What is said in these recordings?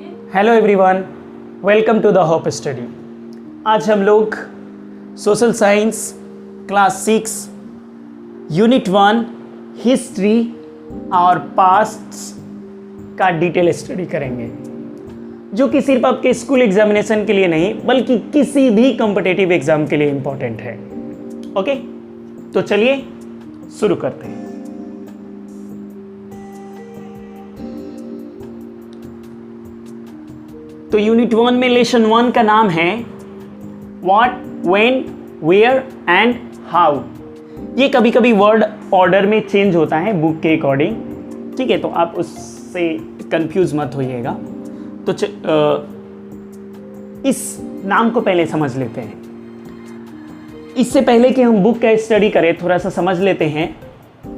Hello everyone, welcome to the hope study. आज हम लोग social science class 6 unit 1 history और पास्ट का डिटेल स्टडी करेंगे, जो कि सिर्फ आपके स्कूल एग्जामिनेशन के लिए नहीं बल्कि किसी भी कॉम्पिटिटिव एग्जाम के लिए इंपॉर्टेंट है। ओके, तो चलिए शुरू करते हैं। तो यूनिट 1 में लेसन 1 का नाम है what, when, where and how. ये कभी कभी वर्ड ऑर्डर में चेंज होता है बुक के अकॉर्डिंग, ठीक है, तो आप उससे कंफ्यूज मत होइएगा। तो इस नाम को पहले समझ लेते हैं। इससे पहले कि हम बुक का स्टडी करें, थोड़ा सा समझ लेते हैं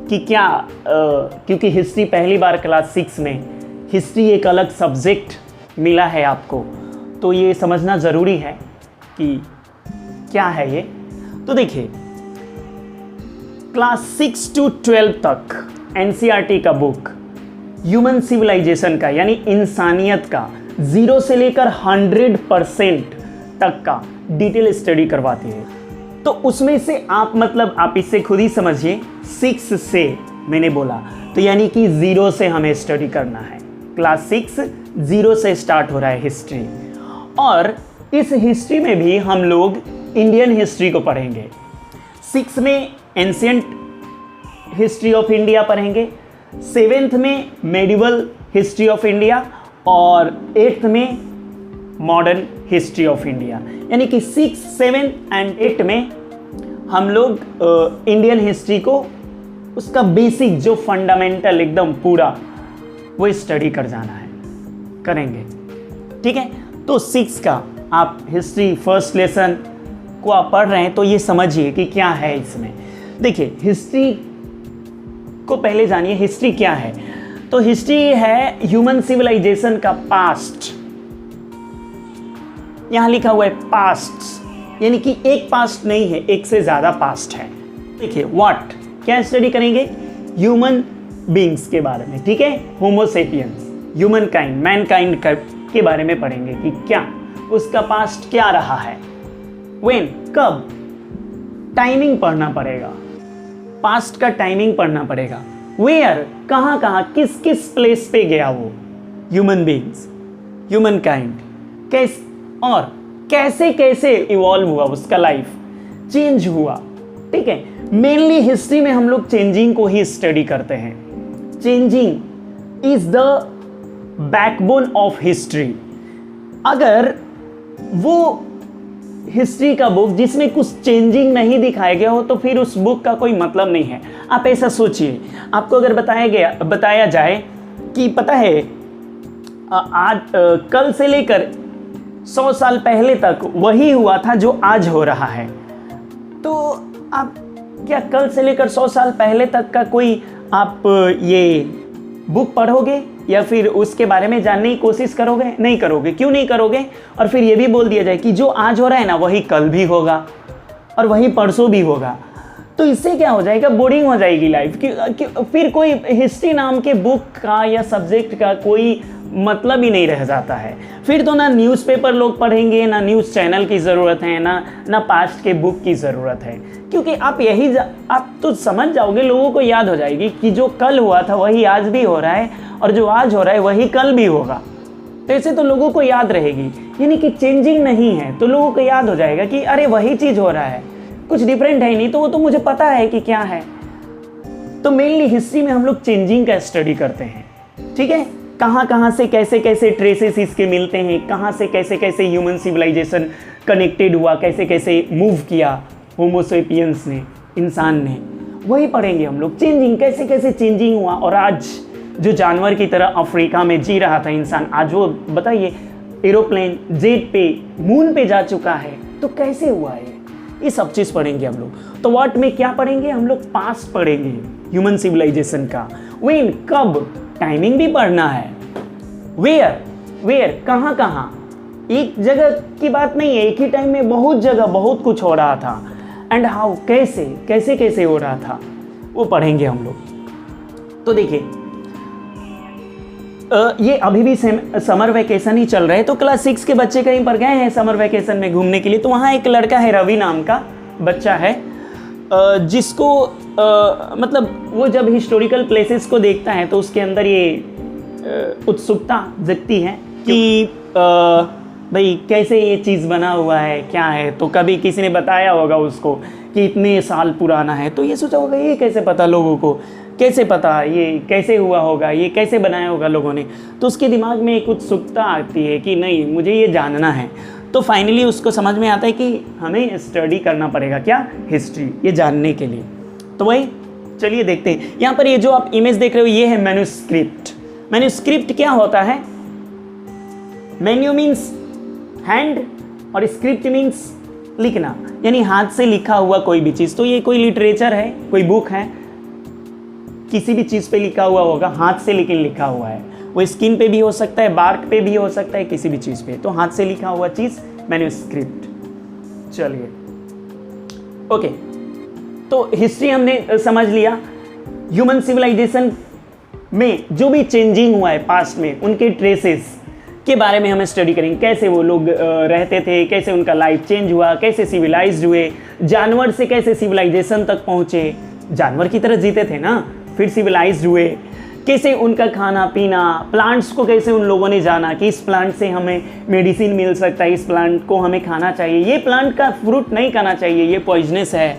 कि क्या क्योंकि हिस्ट्री पहली बार क्लास 6 में हिस्ट्री एक अलग सब्जेक्ट मिला है आपको, तो ये समझना ज़रूरी है कि क्या है ये। तो देखिए, क्लास 6 to 12 तक एनसीईआरटी का बुक ह्यूमन सिविलाइजेशन का यानी इंसानियत का 0 से लेकर 100% तक का डिटेल स्टडी करवाती है। तो उसमें से आप इससे खुद ही समझिए, 6 से मैंने बोला तो यानी कि 0 से हमें स्टडी करना है। क्लास 6 0 से स्टार्ट हो रहा है हिस्ट्री, और इस हिस्ट्री में भी हम लोग इंडियन हिस्ट्री को पढ़ेंगे। 6 में एंशिएंट हिस्ट्री ऑफ इंडिया पढ़ेंगे, 7th में मेडिवल हिस्ट्री ऑफ इंडिया और 8th में मॉडर्न हिस्ट्री ऑफ इंडिया। यानी कि 6, 7 एंड 8 में हम लोग इंडियन हिस्ट्री को उसका बेसिक जो फंडामेंटल एकदम पूरा वो स्टडी कर जाना है, करेंगे, ठीक है। तो 6 का आप हिस्ट्री फर्स्ट लेसन को आप पढ़ रहे हैं तो ये समझिए कि क्या है इसमें। देखिए, हिस्ट्री को पहले जानिए, हिस्ट्री क्या है। तो हिस्ट्री है ह्यूमन सिविलाइजेशन का पास्ट। यहां लिखा हुआ है पास्ट, यानी कि एक पास्ट नहीं है, एक से ज्यादा पास्ट है। देखिए, व्हाट क्या स्टडी करेंगे, ह्यूमन बींग्स के बारे में, ठीक है, Homo sapiens, human kind, man kind के बारे में पढ़ेंगे कि क्या उसका पास्ट क्या रहा है। व्हेन, कब, टाइमिंग पढ़ना पड़ेगा, पास्ट का टाइमिंग पढ़ना पड़ेगा। वेयर, कहाँ कहाँ किस किस प्लेस पे गया वो ह्यूमन बींग्स, ह्यूमन काइंड, और कैसे कैसे इवॉल्व हुआ, उसका लाइफ चेंज हुआ, ठीक है। मेनली हिस्ट्री में हम लोग चेंजिंग को ही स्टडी करते हैं। Changing is the backbone of history. अगर वो हिस्ट्री का बुक जिसमें कुछ चेंजिंग नहीं दिखाया गया हो तो फिर उस बुक का कोई मतलब नहीं है। आप ऐसा सोचिए, आपको अगर बताया जाए कि पता है आज कल से लेकर 100 साल पहले तक वही हुआ था जो आज हो रहा है, तो आप क्या कल से लेकर 100 साल पहले तक का कोई आप ये बुक पढ़ोगे या फिर उसके बारे में जानने की कोशिश करोगे? नहीं करोगे। क्यों नहीं करोगे? और फिर ये भी बोल दिया जाए कि जो आज हो रहा है ना वही कल भी होगा और वही परसों भी होगा, तो इससे क्या हो जाएगा, बोरिंग हो जाएगी लाइफ। फिर कोई हिस्ट्री नाम के बुक का या सब्जेक्ट का कोई मतलब ही नहीं रह जाता है। फिर तो ना न्यूज़पेपर लोग पढ़ेंगे, ना न्यूज़ चैनल की ज़रूरत है, ना पास्ट के बुक की ज़रूरत है, क्योंकि आप तो समझ जाओगे, लोगों को याद हो जाएगी कि जो कल हुआ था वही आज भी हो रहा है और जो आज हो रहा है वही कल भी होगा। तो ऐसे तो लोगों को याद रहेगी, यानी कि चेंजिंग नहीं है तो लोगों को याद हो जाएगा कि अरे वही चीज़ हो रहा है, कुछ डिफरेंट है ही नहीं, तो वो तो मुझे पता है कि क्या है। तो मेनली हिस्ट्री में हम लोग चेंजिंग का स्टडी करते हैं, ठीक है। कहाँ कहाँ से कैसे कैसे ट्रेसेस इसके मिलते हैं, कहाँ से कैसे कैसे ह्यूमन सिविलाइजेशन कनेक्टेड हुआ, कैसे कैसे मूव किया होमोसेपियंस ने, इंसान ने, वही पढ़ेंगे हम लोग। चेंजिंग, कैसे कैसे चेंजिंग हुआ, और आज जो जानवर की तरह अफ्रीका में जी रहा था इंसान, आज वो बताइए एरोप्लेन, जेट पे, मून पे जा चुका है, तो कैसे हुआ है, ये सब चीज़ पढ़ेंगे हम लोग। तो व्हाट में क्या पढ़ेंगे हम लोग, पास्ट पढ़ेंगे ह्यूमन सिविलाइजेशन का। व्हेन, कब, टाइमिंग भी पढ़ना है। वेयर, कहाँ कहाँ, एक जगह की बात नहीं है, एक ही टाइम में बहुत जगह बहुत कुछ हो रहा था। एंड हाउ, कैसे कैसे कैसे हो रहा था, वो पढ़ेंगे हम लोग। तो देखिए, ये अभी भी समर वैकेशन ही चल रहा है, तो क्लास 6 के बच्चे कहीं पर गए हैं समर वैकेशन में घूमने के लिए, तो वहाँ एक लड़का है रवि नाम का बच्चा है, जिसको मतलब वो जब हिस्टोरिकल प्लेसेस को देखता है तो उसके अंदर ये उत्सुकता जगती है कि भाई कैसे ये चीज़ बना हुआ है, क्या है। तो कभी किसी ने बताया होगा उसको कि इतने साल पुराना है, तो ये सोचा होगा ये कैसे पता, लोगों को कैसे पता, ये कैसे हुआ होगा, ये कैसे बनाया होगा लोगों ने। तो उसके दिमाग में एक उत्सुकता आती है कि नहीं, मुझे ये जानना है। तो फाइनली उसको समझ में आता है कि हमें स्टडी करना पड़ेगा, क्या, हिस्ट्री, ये जानने के लिए। तो वही चलिए देखते हैं। यहाँ पर ये जो आप इमेज देख रहे हो ये है मैन्युस्क्रिप्ट। मैन्युस्क्रिप्ट क्या होता है? मैन्यू मीन्स हैंड और स्क्रिप्ट मीन्स लिखना, यानी हाथ से लिखा हुआ कोई भी चीज़। तो ये कोई लिटरेचर है, कोई बुक है, किसी भी चीज़ पे लिखा हुआ होगा हाथ से, लेकिन लिखा हुआ है। वो स्किन पे भी हो सकता है, बार्क पे भी हो सकता है, किसी भी चीज़ पे। तो हाथ से लिखा हुआ चीज़ मैन्युस्क्रिप्ट। चलिए ओके, तो हिस्ट्री हमने समझ लिया। ह्यूमन सिविलाइजेशन में जो भी चेंजिंग हुआ है पास्ट में, उनके ट्रेसेस के बारे में हमें स्टडी करेंगे। कैसे वो लोग रहते थे, कैसे उनका लाइफ चेंज हुआ, कैसे सिविलाइज्ड हुए, जानवर से कैसे सिविलाइजेशन तक पहुँचे, जानवर की तरह जीते थे ना, फिर सिविलाइज्ड हुए, कैसे उनका खाना पीना, प्लांट्स को कैसे उन लोगों ने जाना कि इस प्लांट से हमें मेडिसिन मिल सकता है, इस प्लांट को हमें खाना चाहिए, ये प्लांट का फ्रूट नहीं खाना चाहिए, ये पॉइजनस है,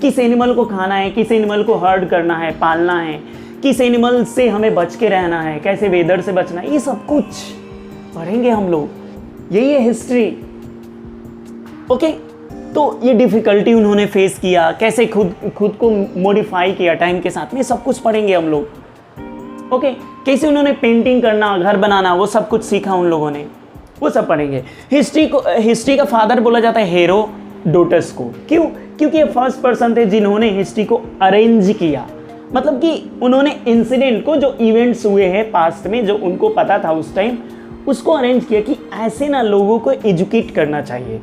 किस एनिमल को खाना है, किस एनिमल को हर्ड करना है, पालना है, किस एनिमल से हमें बच के रहना है, कैसे वेदर से बचना है, ये सब कुछ पढ़ेंगे हम लोग। यही है हिस्ट्री। ओके, तो ये डिफ़िकल्टी उन्होंने फेस किया, कैसे खुद को मॉडिफाई किया टाइम के साथ में, सब कुछ पढ़ेंगे हम लोग। ओके, कैसे उन्होंने पेंटिंग करना, घर बनाना, वो सब कुछ सीखा उन लोगों ने, वो सब पढ़ेंगे। हिस्ट्री का फादर बोला जाता है हेरोडोटस को। क्यों? क्योंकि ये फर्स्ट पर्सन थे जिन्होंने हिस्ट्री को अरेंज किया। मतलब कि उन्होंने इंसिडेंट को, जो इवेंट्स हुए हैं पास्ट में, जो उनको पता था उस टाइम, उसको अरेंज किया कि ऐसे ना लोगों को एजुकेट करना चाहिए,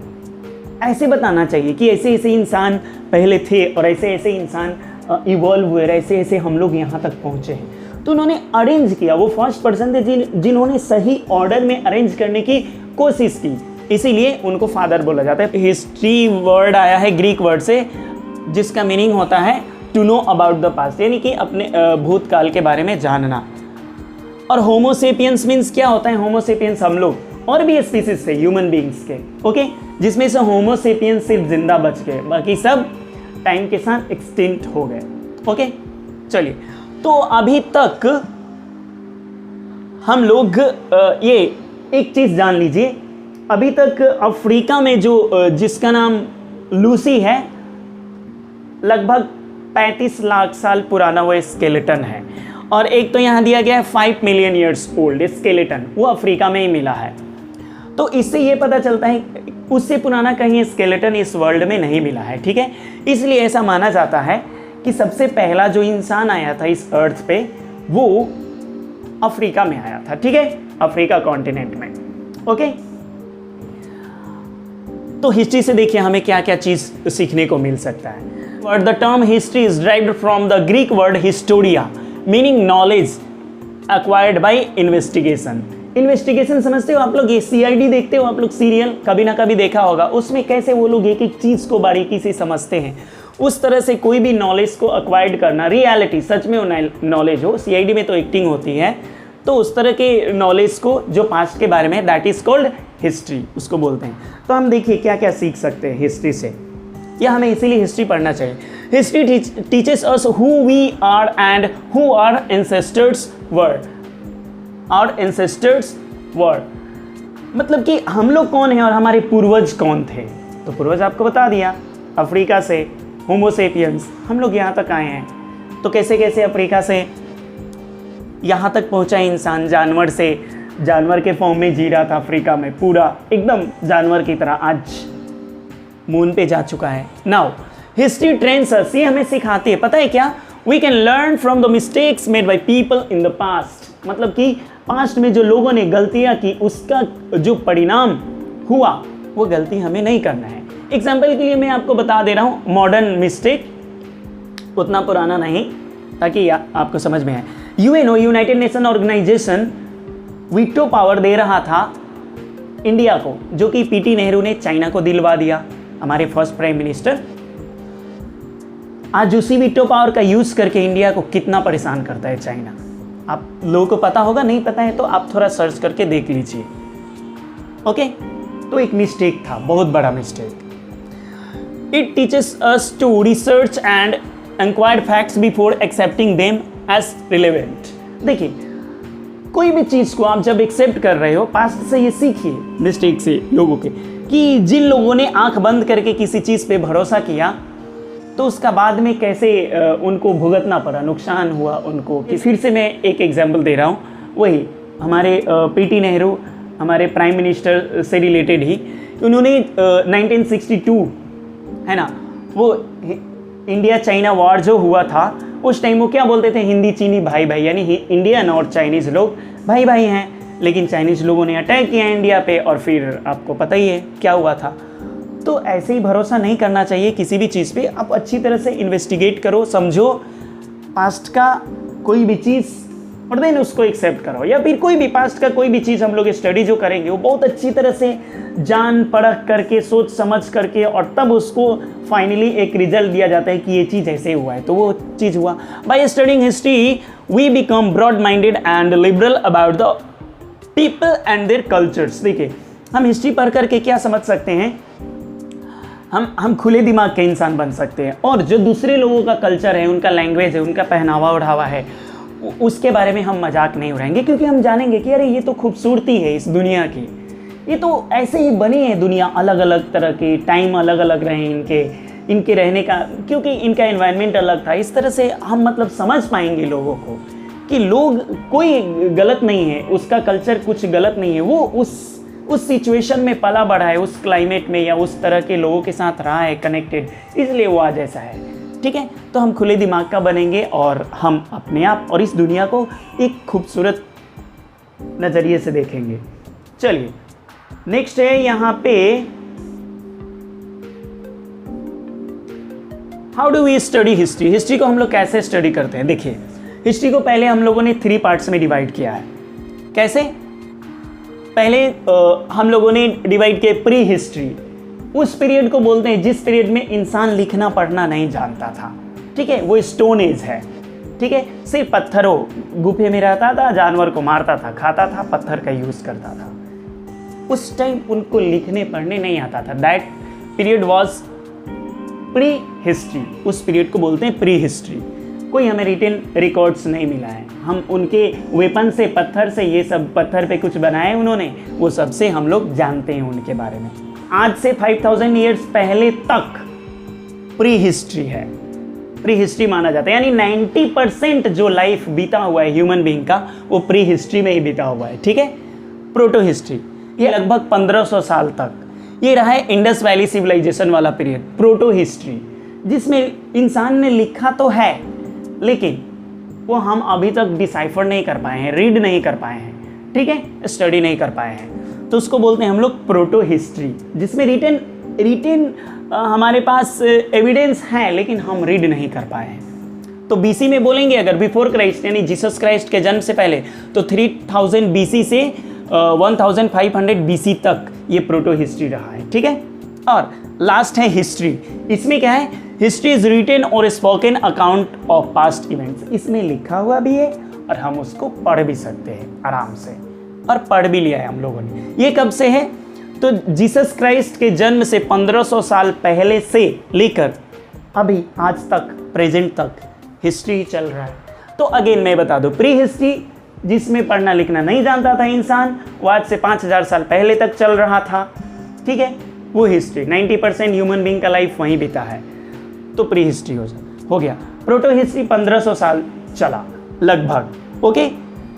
ऐसे बताना चाहिए कि ऐसे ऐसे इंसान पहले थे और ऐसे ऐसे इंसान इवॉल्व हुए, ऐसे ऐसे हम लोग यहाँ तक पहुँचे हैं। तो उन्होंने अरेंज किया। वो फर्स्ट पर्सन थे जिन्होंने सही ऑर्डर में अरेंज करने की कोशिश की, इसीलिए उनको फादर बोला जाता है। हिस्ट्री वर्ड आया है ग्रीक वर्ड से, जिसका मीनिंग होता है to know about the past, यानी कि अपने भूतकाल के बारे में जानना। और होमोसेपियंस मीन्स क्या होता है? होमोसेपियंस हम लोग और भी स्पीसीज थे ह्यूमन बींग्स के, ओके, जिसमें से होमोसेपियंस सिर्फ जिंदा बच गए, बाकी सब टाइम के साथ एक्सटिंक्ट हो गए। ओके, चलिए, तो अभी तक हम लोग ये एक चीज़ जान लीजिए, अभी तक अफ्रीका में जो जिसका नाम लूसी है, लगभग 35 लाख साल पुराना वो स्केलेटन है। और एक तो यहाँ दिया गया है 5 मिलियन ईयर्स ओल्ड स्केलेटन, वो अफ्रीका में ही मिला है। तो इससे ये पता चलता है उससे पुराना कहीं स्केलेटन इस वर्ल्ड में नहीं मिला है, ठीक है। इसलिए ऐसा माना जाता है कि सबसे पहला जो इंसान आया था इस अर्थ पे वो अफ्रीका में आया था, ठीक है, अफ्रीका कॉन्टिनेंट में। ओके, तो हिस्ट्री से देखिए हमें क्या क्या चीज़ सीखने को मिल सकता है। The term history is derived from the Greek word Historia meaning knowledge acquired by investigation. Investigation समझते हो आप लोग? ये CID देखते हो आप लोग, सीरियल कभी ना कभी देखा होगा, उसमें कैसे वो लोग एक एक चीज़ को बारीकी से समझते हैं। उस तरह से कोई भी नॉलेज को एक्वायर्ड करना, रियलिटी सच में नॉलेज हो, CID में तो एक्टिंग होती है, तो उस तरह के नॉलेज को जो पास्ट के बारे में, दैट इज कॉल्ड हिस्ट्री, उसको बोलते हैं। तो हम देखिए क्या क्या सीख सकते हैं हिस्ट्री से, या हमें इसीलिए हिस्ट्री पढ़ना चाहिए। History teaches us who we are and who our ancestors were. Our ancestors were मतलब कि हम लोग कौन हैं और हमारे पूर्वज कौन थे। तो पूर्वज आपको बता दिया, अफ्रीका से होमोसेपियंस, हम लोग यहाँ तक आए हैं। तो कैसे कैसे अफ्रीका से यहाँ तक पहुँचा इंसान, जानवर से, जानवर के फॉर्म में जी रहा था अफ्रीका में, पूरा एकदम जानवर की तरह, आज मून पे जा चुका है। नाउ हिस्ट्री ट्रेन्स अस, ये हमें सिखाती है, पता है क्या? We can learn from the mistakes made by people in the past. मतलब कि पास्ट में जो लोगों ने गलतियाँ की, उसका जो परिणाम हुआ वो गलती हमें नहीं करना है। एग्जाम्पल के लिए मैं आपको बता दे रहा हूँ मॉडर्न मिस्टेक, उतना पुराना नहीं, ताकि आपको समझ में आए। UNO, United Nation Organization veto power दे रहा था इंडिया को, जो कि पीटी नेहरू ने चाइना को दिलवा दिया, हमारे फर्स्ट प्राइम मिनिस्टर। आज उसी वीटो पावर का यूज करके इंडिया को कितना परेशान करता है चाइना। आप लोगों को पता होगा, नहीं पता है तो आप थोड़ा सर्च करके देख लीजिए। ओके, तो एक मिस्टेक था, बहुत बड़ा mistake. It teaches us to research and inquire facts before accepting them as relevant. देखिए, कोई भी चीज़ को आप जब एक्सेप्ट कर रहे हो, पास्ट से ये सीखिए, मिस्टेक से लोगों के, कि जिन लोगों ने आंख बंद करके किसी चीज़ पे भरोसा किया तो उसका बाद में कैसे उनको भुगतना पड़ा, नुकसान हुआ उनको। कि फिर से मैं एक एग्जांपल दे रहा हूँ, वही हमारे पीटी नेहरू, हमारे प्राइम मिनिस्टर से रिलेटेड ही, उन्होंने 1962 है ना, वो इंडिया चाइना वॉर जो हुआ था उस टाइम वो क्या बोलते थे, हिंदी चीनी भाई भाई, यानी इंडियन और चाइनीज़ लोग भाई भाई हैं। लेकिन चाइनीज़ लोगों ने अटैक किया इंडिया पे और फिर आपको पता ही है क्या हुआ था। तो ऐसे ही भरोसा नहीं करना चाहिए किसी भी चीज़ पे। आप अच्छी तरह से इन्वेस्टिगेट करो, समझो पास्ट का कोई भी चीज़ और देन उसको एक्सेप्ट करो। या फिर कोई भी पास्ट का कोई भी चीज़ हम लोग स्टडी जो करेंगे वो बहुत अच्छी तरह से जान परख करके, सोच समझ करके, और तब उसको फाइनली एक रिजल्ट दिया जाता है कि ये चीज़ ऐसे हुआ है, तो वो चीज़ हुआ। By studying history we become broad minded and liberal about the people and their cultures. देखिए, हम हिस्ट्री पढ़ करके क्या समझ सकते हैं, हम खुले दिमाग के इंसान बन सकते हैं, और जो दूसरे लोगों का कल्चर है, उनका लैंग्वेज है, उनका पहनावा ओढ़ावा है, उसके बारे में हम मजाक नहीं उड़ाएंगे, क्योंकि हम जानेंगे कि अरे ये तो खूबसूरती है इस दुनिया की, ये तो ऐसे ही बनी है दुनिया, अलग अलग तरह की, टाइम अलग अलग रहे इनके रहने का, क्योंकि इनका एनवायरनमेंट अलग था। इस तरह से हम मतलब समझ पाएंगे लोगों को कि लोग कोई गलत नहीं है, उसका कल्चर कुछ गलत नहीं है, वो उस सिचुएशन में पला बढ़ा है, उस क्लाइमेट में या उस तरह के लोगों के साथ रहा है कनेक्टेड, इसलिए वो आज ऐसा है। ठीक है, तो हम खुले दिमाग का बनेंगे और हम अपने आप और इस दुनिया को एक खूबसूरत नज़रिए से देखेंगे। चलिए, नेक्स्ट है यहाँ पे, how do we study history. History को हम लोग कैसे स्टडी करते हैं। देखिए, हिस्ट्री को पहले हम लोगों ने 3 पार्ट्स में डिवाइड किया है। कैसे? पहले हम लोगों ने डिवाइड किया प्री हिस्ट्री। उस पीरियड को बोलते हैं जिस पीरियड में इंसान लिखना पढ़ना नहीं जानता था। ठीक है, वो स्टोन एज है। ठीक है, सिर्फ पत्थरों गुफे में रहता था, जानवर को मारता था, खाता था, पत्थर का यूज करता था। उस टाइम उनको लिखने पढ़ने नहीं आता था। That period was pre history. उस पीरियड को बोलते हैं प्री हिस्ट्री। कोई हमें रिटन रिकॉर्ड्स नहीं मिला है। हम उनके वेपन से, पत्थर से, ये सब पत्थर पे कुछ बनाए उन्होंने, वो सब से हम लोग जानते हैं उनके बारे में। आज से 5000 ईयर्स पहले तक प्री हिस्ट्री है, प्री हिस्ट्री माना जाता है। यानी 90% जो लाइफ बीता हुआ है ह्यूमन बीइंग का, वो प्री हिस्ट्री में ही बीता हुआ है। ठीक है, प्रोटो हिस्ट्री ये लगभग 1500 साल तक ये रहा है इंडस वैली सिविलाइजेशन वाला पीरियड, प्रोटो हिस्ट्री, जिसमें इंसान ने लिखा तो है लेकिन वो हम अभी तक डिसाइफर नहीं कर पाए हैं, रीड नहीं कर पाए हैं। ठीक है, स्टडी नहीं कर पाए हैं, तो उसको बोलते हैं हम लोग प्रोटो हिस्ट्री, जिसमें रिटन हमारे पास एविडेंस है लेकिन हम रीड नहीं कर पाए हैं। तो बीसी में बोलेंगे अगर बिफोर क्राइस्ट यानी जीसस क्राइस्ट के जन्म से पहले, तो 3000 बीसी से 1500 बीसी तक ये प्रोटो हिस्ट्री रहा है। ठीक है, और लास्ट है हिस्ट्री। इसमें क्या है, हिस्ट्री इज रिटन और spoken account of past events. इसमें लिखा हुआ भी है और हम उसको पढ़ भी सकते हैं आराम से, और पढ़ भी लिया है हम लोगों ने। ये कब से है, तो जीसस क्राइस्ट के जन्म से 1500 साल पहले से लेकर अभी आज तक, प्रेजेंट तक हिस्ट्री चल रहा है। तो अगेन मैं बता दूं, प्री हिस्ट्री जिसमें पढ़ना लिखना नहीं जानता था इंसान, वो आज से 5000 साल पहले तक चल रहा था। ठीक है, वो हिस्ट्री 90% ह्यूमन बीइंग का लाइफ वहीं बीता है, तो प्री हिस्ट्री हो गया। प्रोटो हिस्ट्री 1500 साल चला लगभग। ओके,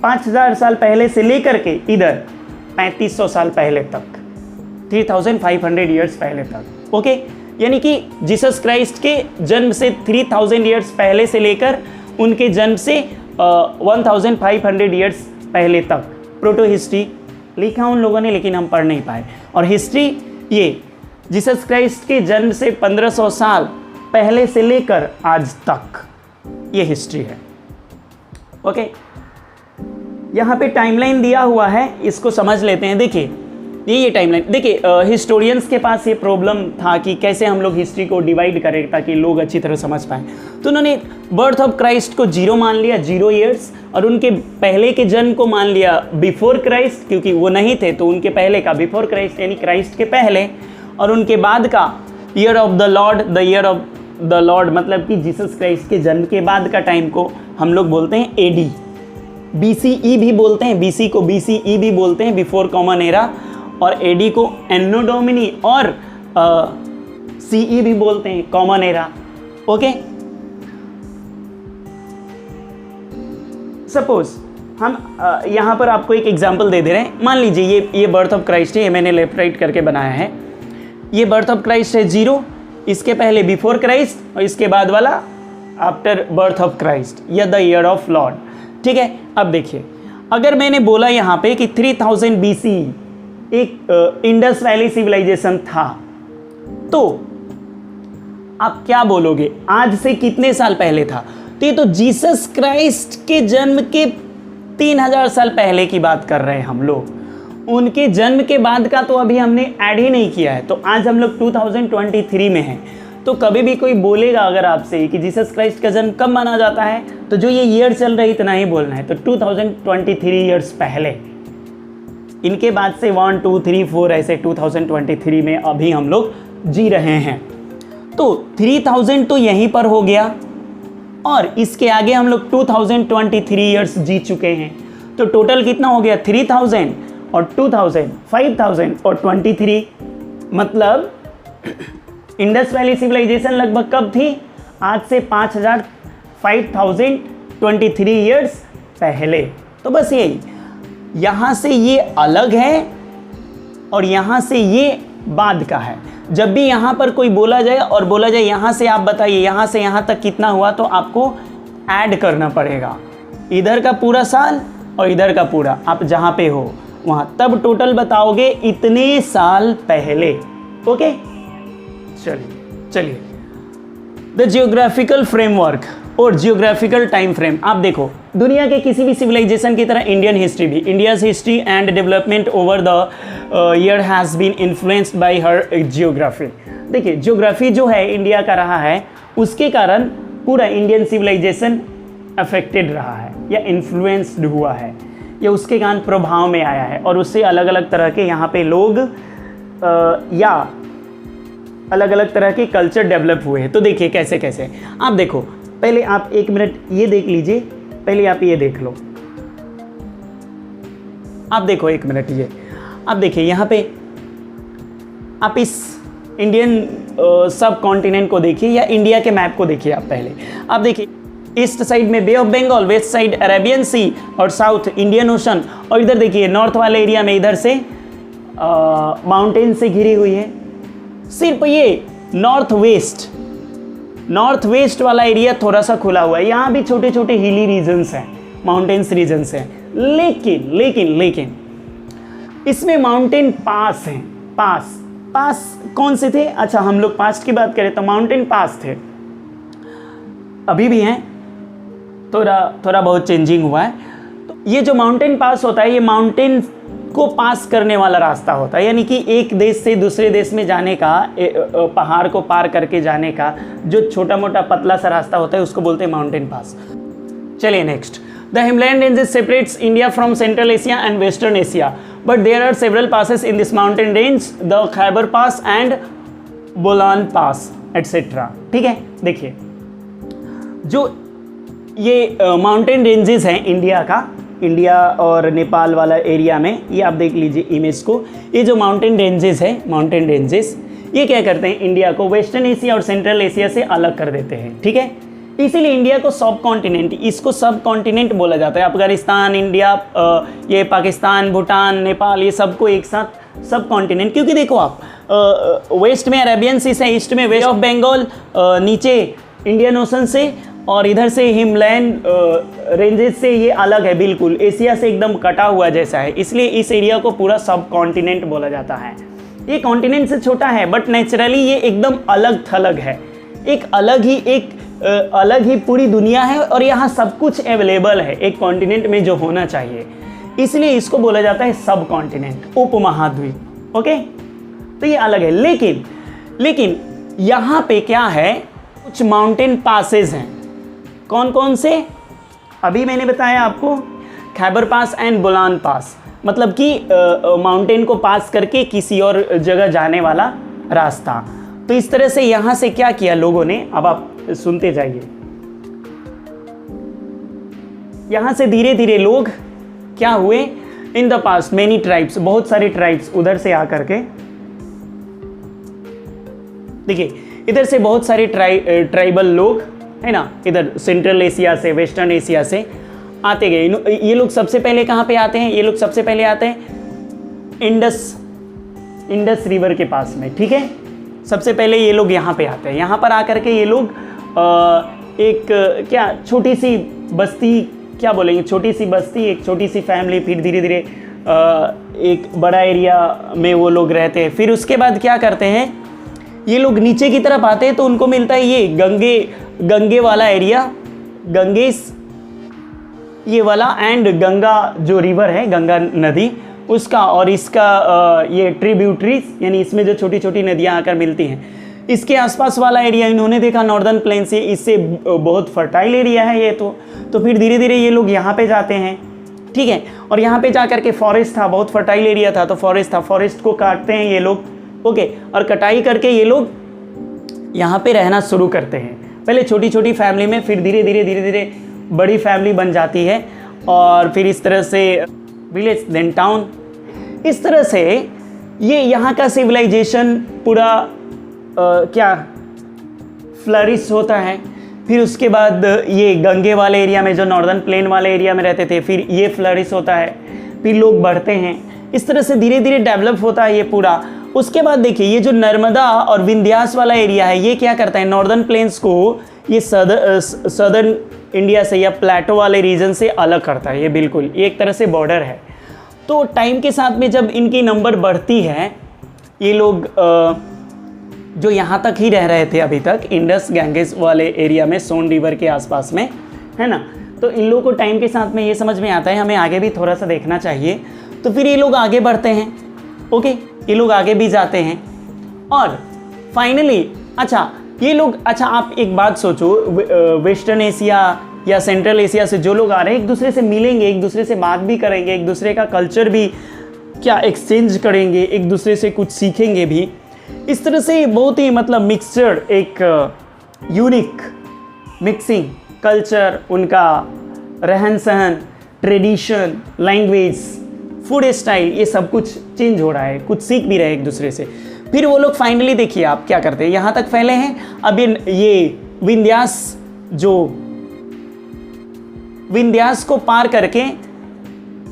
5000 साल पहले से लेकर के इधर 3500 साल पहले तक, 3500 ईयर्स पहले तक। ओके, यानी कि जीसस क्राइस्ट के जन्म से 3000 ईयर्स पहले से लेकर उनके जन्म से 1500 ईयर्स पहले तक प्रोटो हिस्ट्री लिखा उन लोगों ने, लेकिन हम पढ़ नहीं पाए। और हिस्ट्री ये जीसस क्राइस्ट के जन्म से 1500 साल पहले से लेकर आज तक ये हिस्ट्री है। ओके, यहाँ पे टाइमलाइन दिया हुआ है, इसको समझ लेते हैं। देखिए ये टाइमलाइन, देखिए हिस्टोरियंस के पास ये प्रॉब्लम था कि कैसे हम लोग हिस्ट्री को डिवाइड करें ताकि लोग अच्छी तरह समझ पाएँ। तो उन्होंने बर्थ ऑफ क्राइस्ट को 0 मान लिया, 0 ईयर्स, और उनके पहले के जन्म को मान लिया बिफोर क्राइस्ट, क्योंकि वो नहीं थे तो उनके पहले का बिफोर क्राइस्ट यानी क्राइस्ट के पहले, और उनके बाद का year of the Lord, the year of the Lord मतलब कि जीसस क्राइस्ट के जन्म के बाद का टाइम को हम लोग बोलते हैं एडी। BCE भी बोलते हैं, BC को BCE भी बोलते हैं, बिफोर कॉमन एरा, और एडी को एनो डोमिनी और CE भी बोलते हैं, कॉमन एरा। ओके, सपोज हम यहाँ पर आपको एक एग्जांपल दे रहे हैं। मान लीजिए ये बर्थ ऑफ क्राइस्ट है, ये मैंने लेफ्ट राइट करके बनाया है। ये बर्थ ऑफ क्राइस्ट है 0, इसके पहले बिफोर क्राइस्ट और इसके बाद वाला आफ्टर बर्थ ऑफ क्राइस्ट या द ईयर ऑफ लॉर्ड। ठीक है, अब देखिए अगर मैंने बोला यहाँ पे कि 3000 BC एक इंडस वैली सिविलाइजेशन था, तो आप क्या बोलोगे आज से कितने साल पहले था? तो ये तो जीसस क्राइस्ट के जन्म के 3000 साल पहले की बात कर रहे हैं हम लोग। उनके जन्म के बाद का तो अभी हमने ऐड ही नहीं किया है। तो आज हम लोग 2023 में हैं। तो कभी भी कोई बोलेगा अगर आपसे कि जीसस क्राइस्ट का जन्म कब माना जाता है, तो जो ये ईयर चल रही इतना ही बोलना है। तो 2023 ईयर्स पहले, इनके बाद से 1 2 3 4 ऐसे 2023 में अभी हम लोग जी रहे हैं। तो 3000 तो यहीं पर हो गया, और इसके आगे हम लोग 2023 ईयर्स जी चुके हैं। तो टोटल कितना हो गया? 3000 और 2000, 5000 और 23। मतलब इंडस वैली सिविलाइजेशन लगभग कब थी? आज से 5023 ईयर्स पहले। तो बस यही, यहाँ से ये अलग है और यहाँ से ये बाद का है। जब भी यहाँ पर कोई बोला जाए और बोला जाए यहाँ से आप बताइए यहाँ से यहाँ तक कितना हुआ, तो आपको ऐड करना पड़ेगा, इधर का पूरा साल और इधर का पूरा, आप जहाँ पे हो वहाँ, तब टोटल बताओगे इतने साल पहले। ओके, चलिए द जियोग्राफिकल फ्रेमवर्क और जियोग्राफिकल टाइम फ्रेम। आप देखो दुनिया के किसी भी सिविलाइजेशन की तरह इंडियन हिस्ट्री भी, India's history and development over the year has been influenced by her geography. देखिए जियोग्राफी जो है इंडिया का रहा है, उसके कारण पूरा इंडियन सिविलाइजेशन अफेक्टेड रहा है या इन्फ्लुएंस्ड हुआ है, या उसके कारण प्रभाव में आया है, और उससे अलग अलग तरह के यहाँ पे लोग या अलग अलग तरह के कल्चर डेवलप हुए हैं। तो देखिए कैसे कैसे, आप देखो पहले आप 1 मिनट ये देख लीजिए, पहले आप ये देख लो, आप देखो 1 मिनट ये, आप देखिए यहाँ पे आप इस इंडियन सब कॉन्टिनेंट को देखिए या इंडिया के मैप को देखिए। आप पहले आप देखिए ईस्ट साइड में bay of Bengal, west side Arabian sea और साउथ इंडियन ओशन, और इधर देखिए नॉर्थ वाले एरिया में इधर से माउंटेन से घिरी हुई है। सिर्फ ये नॉर्थ वेस्ट वाला एरिया थोड़ा सा खुला हुआ है, यहाँ भी छोटे छोटे हिली रीजन्स हैं, माउंटेन्स रीजन्स हैं, लेकिन इसमें माउंटेन पास हैं। पास कौन से थे? अच्छा हम लोग पास्ट की बात करें तो माउंटेन पास थे, अभी भी हैं, थोड़ा बहुत चेंजिंग हुआ है। तो ये जो माउंटेन पास होता है, ये माउंटेन को पास करने वाला रास्ता होता है, यानी कि एक देश से दूसरे देश में जाने का, पहाड़ को पार करके जाने का जो छोटा मोटा पतला सा रास्ता होता है उसको बोलते हैं माउंटेन पास। चलिए next, the Himalayan ranges separates India from Central Asia and Western Asia, but there are several passes in this mountain range, the Khyber pass and Bolan pass etcetera. ठीक है, देखिए जो ये माउंटेन रेंजेस हैं इंडिया और नेपाल वाला एरिया में, ये आप देख लीजिए इमेज को, ये जो माउंटेन रेंजेस है, माउंटेन रेंजेस ये क्या करते हैं, इंडिया को वेस्टर्न एशिया और सेंट्रल एशिया से अलग कर देते हैं। ठीक है, इसीलिए इंडिया को सब कॉन्टिनेंट, इसको सब कॉन्टिनेंट बोला जाता है। अफगानिस्तान, इंडिया, ये पाकिस्तान, भूटान, नेपाल, ये सबको एक साथ सब कॉन्टिनेंट, क्योंकि देखो आप वेस्ट में अरेबियन सी से, ईस्ट में वेस्ट ऑफ बंगाल, नीचे इंडियन ओशन से, और इधर से हिमालयन रेंजेस से ये अलग है, बिल्कुल एशिया से एकदम कटा हुआ जैसा है, इसलिए इस एरिया को पूरा सब कॉन्टिनेंट बोला जाता है। ये कॉन्टिनेंट से छोटा है बट नेचुरली ये एकदम अलग थलग है, एक अलग ही पूरी दुनिया है, और यहाँ सब कुछ अवेलेबल है एक कॉन्टिनेंट में जो होना चाहिए। इसलिए इसको बोला जाता है सब कॉन्टिनेंट, उपमहाद्वीप। ओके, तो ये अलग है। लेकिन यहाँ पे क्या है, कुछ माउंटेन पासेस हैं। कौन कौन से? अभी मैंने बताया आपको, खैबर पास एंड बोलान पास, मतलब कि माउंटेन को पास करके किसी और जगह जाने वाला रास्ता। तो इस तरह से यहाँ से क्या किया लोगों ने, अब आप सुनते जाइए। यहाँ से धीरे धीरे लोग क्या हुए, इन द पास्ट मेनी ट्राइब्स, बहुत सारे ट्राइब्स उधर से आकर के, देखिए इधर से बहुत सारे ट्राइबल लोग है ना, इधर सेंट्रल एशिया से, वेस्टर्न एशिया से आते गए। ये लोग सबसे पहले कहाँ पे आते हैं? ये लोग सबसे पहले आते हैं इंडस रिवर के पास में, ठीक है। सबसे पहले ये लोग यहाँ पे आते हैं। यहाँ पर आकर के ये लोग एक क्या छोटी सी बस्ती, क्या बोलेंगे, छोटी सी बस्ती, एक छोटी सी फैमिली, फिर धीरे धीरे एक बड़ा एरिया में वो लोग रहते हैं। फिर उसके बाद क्या करते हैं, ये लोग नीचे की तरफ आते हैं तो उनको मिलता है ये गंगे वाला एरिया, गंगेस ये वाला, एंड गंगा जो रिवर है, गंगा नदी उसका, और इसका ये ट्रिब्यूटरीज, यानी इसमें जो छोटी छोटी नदियाँ आकर मिलती हैं, इसके आसपास वाला एरिया इन्होंने देखा नॉर्दर्न प्लेन से, इससे बहुत फर्टाइल एरिया है ये तो फिर धीरे धीरे ये लोग यहाँ पे जाते हैं, ठीक है। और यहाँ पे जा करके फॉरेस्ट था, बहुत फर्टाइल एरिया था, तो फॉरेस्ट था, फॉरेस्ट को काटते हैं ये लोग, ओके, और कटाई करके ये लोग यहाँ पे रहना शुरू करते हैं। पहले छोटी छोटी फैमिली में, फिर धीरे धीरे बड़ी फैमिली बन जाती है, और फिर इस तरह से विलेज देन टाउन, इस तरह से ये यहाँ का सिविलाइजेशन पूरा क्या फ्लरिश होता है। फिर उसके बाद ये गंगे वाले एरिया में, जो नॉर्दर्न प्लेन वाले एरिया में रहते थे, फिर ये फ्लरिश होता है, फिर लोग बढ़ते हैं, इस तरह से धीरे धीरे डेवलप होता है ये पूरा। उसके बाद देखिए ये जो नर्मदा और विंध्यास वाला एरिया है, ये क्या करता है, नॉर्दर्न प्लेन्स को ये सदर्न इंडिया से या प्लेटो वाले रीजन से अलग करता है। ये बिल्कुल ये एक तरह से बॉर्डर है। तो टाइम के साथ में जब इनकी नंबर बढ़ती है, ये लोग जो यहाँ तक ही रह रहे थे अभी तक, इंडस गैंगेस वाले एरिया में, सोन रिवर के आसपास में, है ना, तो इन लोगों को टाइम के साथ में ये समझ में आता है हमें आगे भी थोड़ा सा देखना चाहिए। तो फिर ये लोग आगे बढ़ते हैं, ओके, ये लोग आगे भी जाते हैं, और फाइनली ये लोग, आप एक बात सोचो, वेस्टर्न एशिया या सेंट्रल एशिया से जो लोग आ रहे हैं, एक दूसरे से मिलेंगे, एक दूसरे से बात भी करेंगे, एक दूसरे का कल्चर भी क्या एक्सचेंज करेंगे, एक दूसरे से कुछ सीखेंगे भी। इस तरह से बहुत ही मतलब मिक्सचर, एक यूनिक मिक्सिंग कल्चर, उनका रहन सहन, ट्रेडिशन, लैंग्वेज, फूड स्टाइल, ये सब कुछ चेंज हो रहा है, कुछ सीख भी रहे एक दूसरे से। फिर वो लोग फाइनली देखिए आप क्या करते हैं, यहाँ तक फैले हैं। अब ये विंध्यास को पार करके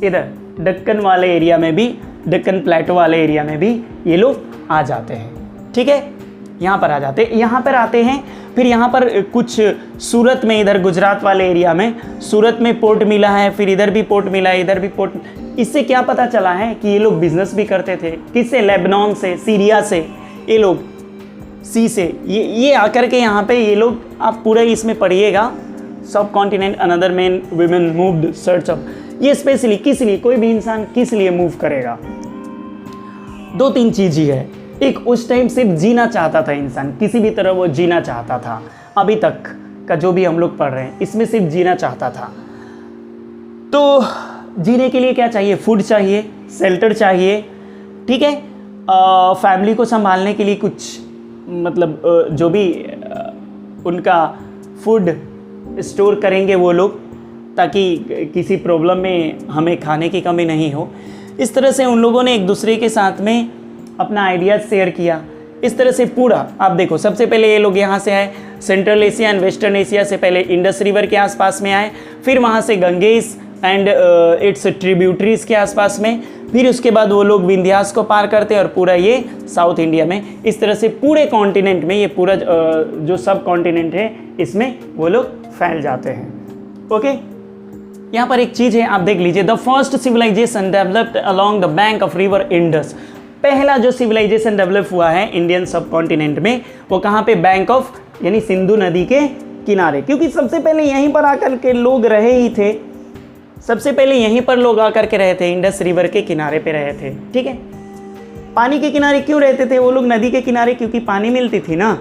इधर दक्कन वाले एरिया में भी, दक्कन प्लेटो वाले एरिया में भी ये लोग आ जाते हैं, ठीक है, यहाँ पर आ जाते हैं। यहाँ पर आते हैं, फिर यहाँ पर कुछ सूरत में, इधर गुजरात वाले एरिया में, सूरत में पोर्ट मिला है, फिर इधर भी पोर्ट मिला है, इधर भी पोर्ट। इससे क्या पता चला है कि ये लोग बिजनेस भी करते थे, किससे, लेबनान से, सीरिया से, ये लोग सी से, ये आकर के यहाँ पे ये लोग, आप पूरा इसमें पढ़िएगा, सब continent another man women moved search of, ये स्पेशली किस लिए, कोई भी इंसान किस लिए मूव करेगा, 2-3 चीज ही है। एक, उस टाइम सिर्फ जीना चाहता था इंसान, किसी भी तरह वो जीना चाहता था। अभी तक का जो भी हम लोग पढ़ रहे हैं, इसमें सिर्फ जीना चाहता था। तो जीने के लिए क्या चाहिए, फूड चाहिए, शेल्टर चाहिए, ठीक है, फैमिली को संभालने के लिए कुछ मतलब जो भी उनका फूड स्टोर करेंगे वो लोग, ताकि किसी प्रॉब्लम में हमें खाने की कमी नहीं हो। इस तरह से उन लोगों ने एक दूसरे के साथ में अपना आइडियाज़ शेयर किया। इस तरह से पूरा आप देखो, सबसे पहले ये लोग यहाँ से आए, central Asia and Western Asia से पहले इंडस रिवर के आसपास में आए, फिर वहाँ से गंगेस एंड इट्स ट्रिब्यूटरीज के आसपास में, फिर उसके बाद वो लोग विंध्यास को पार करते हैं और पूरा ये साउथ इंडिया में, इस तरह से पूरे कॉन्टिनेंट में, ये पूरा जो सब कॉन्टिनेंट है इसमें वो लोग फैल जाते हैं। ओके, यहाँ पर एक चीज़ है, आप देख लीजिए, the first civilization developed along the bank of river Indus. पहला जो सिविलाइजेशन डेवलप हुआ है इंडियन सब कॉन्टिनेंट में, वो कहाँ पे, बैंक ऑफ यानी सिंधु नदी के किनारे, क्योंकि सबसे पहले यहीं पर आकर के लोग रहे ही थे, सबसे पहले यहीं पर लोग आकर के रहे थे, इंडस रिवर के किनारे पे रहे थे, ठीक है। पानी के किनारे क्यों रहते थे वो लोग? नदी के किनारे, क्योंकि पानी मिलती थी ना,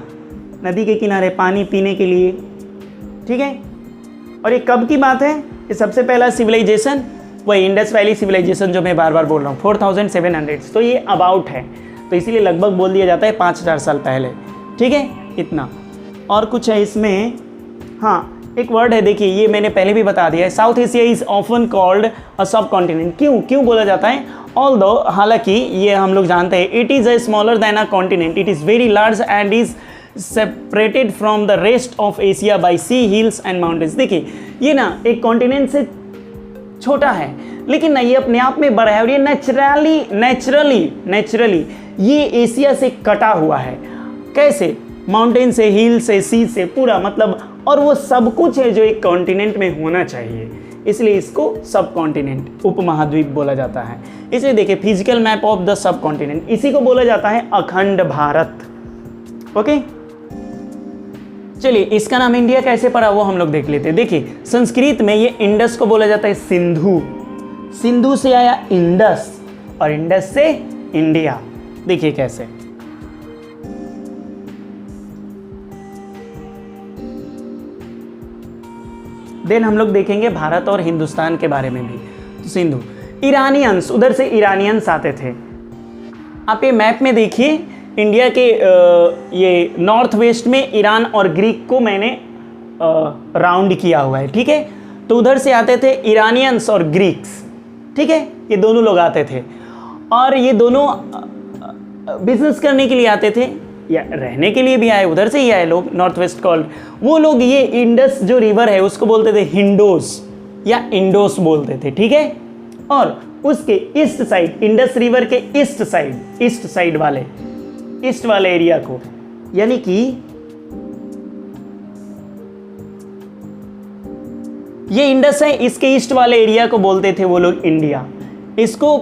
नदी के किनारे पानी पीने के लिए, ठीक है। और ये कब की बात है? ये सबसे पहला सिविलाइजेशन वही इंडस वैली सिविलाइजेशन जो मैं बार बार बोल रहा हूँ, 4700, तो ये अबाउट है, तो इसीलिए लगभग बोल दिया जाता है 5000 साल पहले, ठीक है, इतना। और कुछ है इसमें, हाँ एक वर्ड है, देखिए ये मैंने पहले भी बता दिया है, south Asia is often called a सब कॉन्टिनेंट। क्यों बोला जाता है? ऑल्दो, हालांकि ये हम लोग जानते हैं, it is a smaller than a continent, it is very large and is separated from the rest of Asia by sea, hills and mountains. देखिए ये ना एक कॉन्टिनेंट से छोटा है, लेकिन ना ये अपने आप में बड़ा है, और ये नेचुरली ये एशिया से कटा हुआ है। कैसे? माउंटेन से, हिल से, सी से, पूरा मतलब, और वो सब कुछ है जो एक कॉन्टिनेंट में होना चाहिए, इसलिए इसको सब कॉन्टिनेंट, उपमहाद्वीप बोला जाता है। इसलिए देखिए physical map of the sub continent, इसी को बोला जाता है अखंड भारत। ओके, चलिए इसका नाम इंडिया कैसे पड़ा वो हम लोग देख लेते हैं। देखिए संस्कृत में ये इंडस को बोला जाता है सिंधु, सिंधु से आया इंडस, और इंडस से इंडिया। देखिए कैसे, देन हम लोग देखेंगे भारत और हिंदुस्तान के बारे में भी। तो सिंधु, ईरानियंस, उधर से ईरानियंस आते थे। आप ये मैप में देखिए, इंडिया के ये नॉर्थ वेस्ट में ईरान और ग्रीक को मैंने राउंड किया हुआ है, ठीक है। तो उधर से आते थे ईरानियंस और ग्रीक्स, ठीक है, ये दोनों लोग आते थे, और ये दोनों बिजनेस करने के लिए आते थे, या रहने के लिए भी आए, उधर से ही आए लोग, नॉर्थ वेस्ट कॉल्ड। वो लोग ये इंडस जो रिवर है उसको बोलते थे हिंडोस या इंडोस बोलते थे, ठीक है। और उसके ईस्ट साइड, इंडस रिवर के ईस्ट साइड वाले एरिया को, यानी कि ये इंडस है, इसके ईस्ट वाले एरिया को बोलते थे वो लोग इंडिया, इसको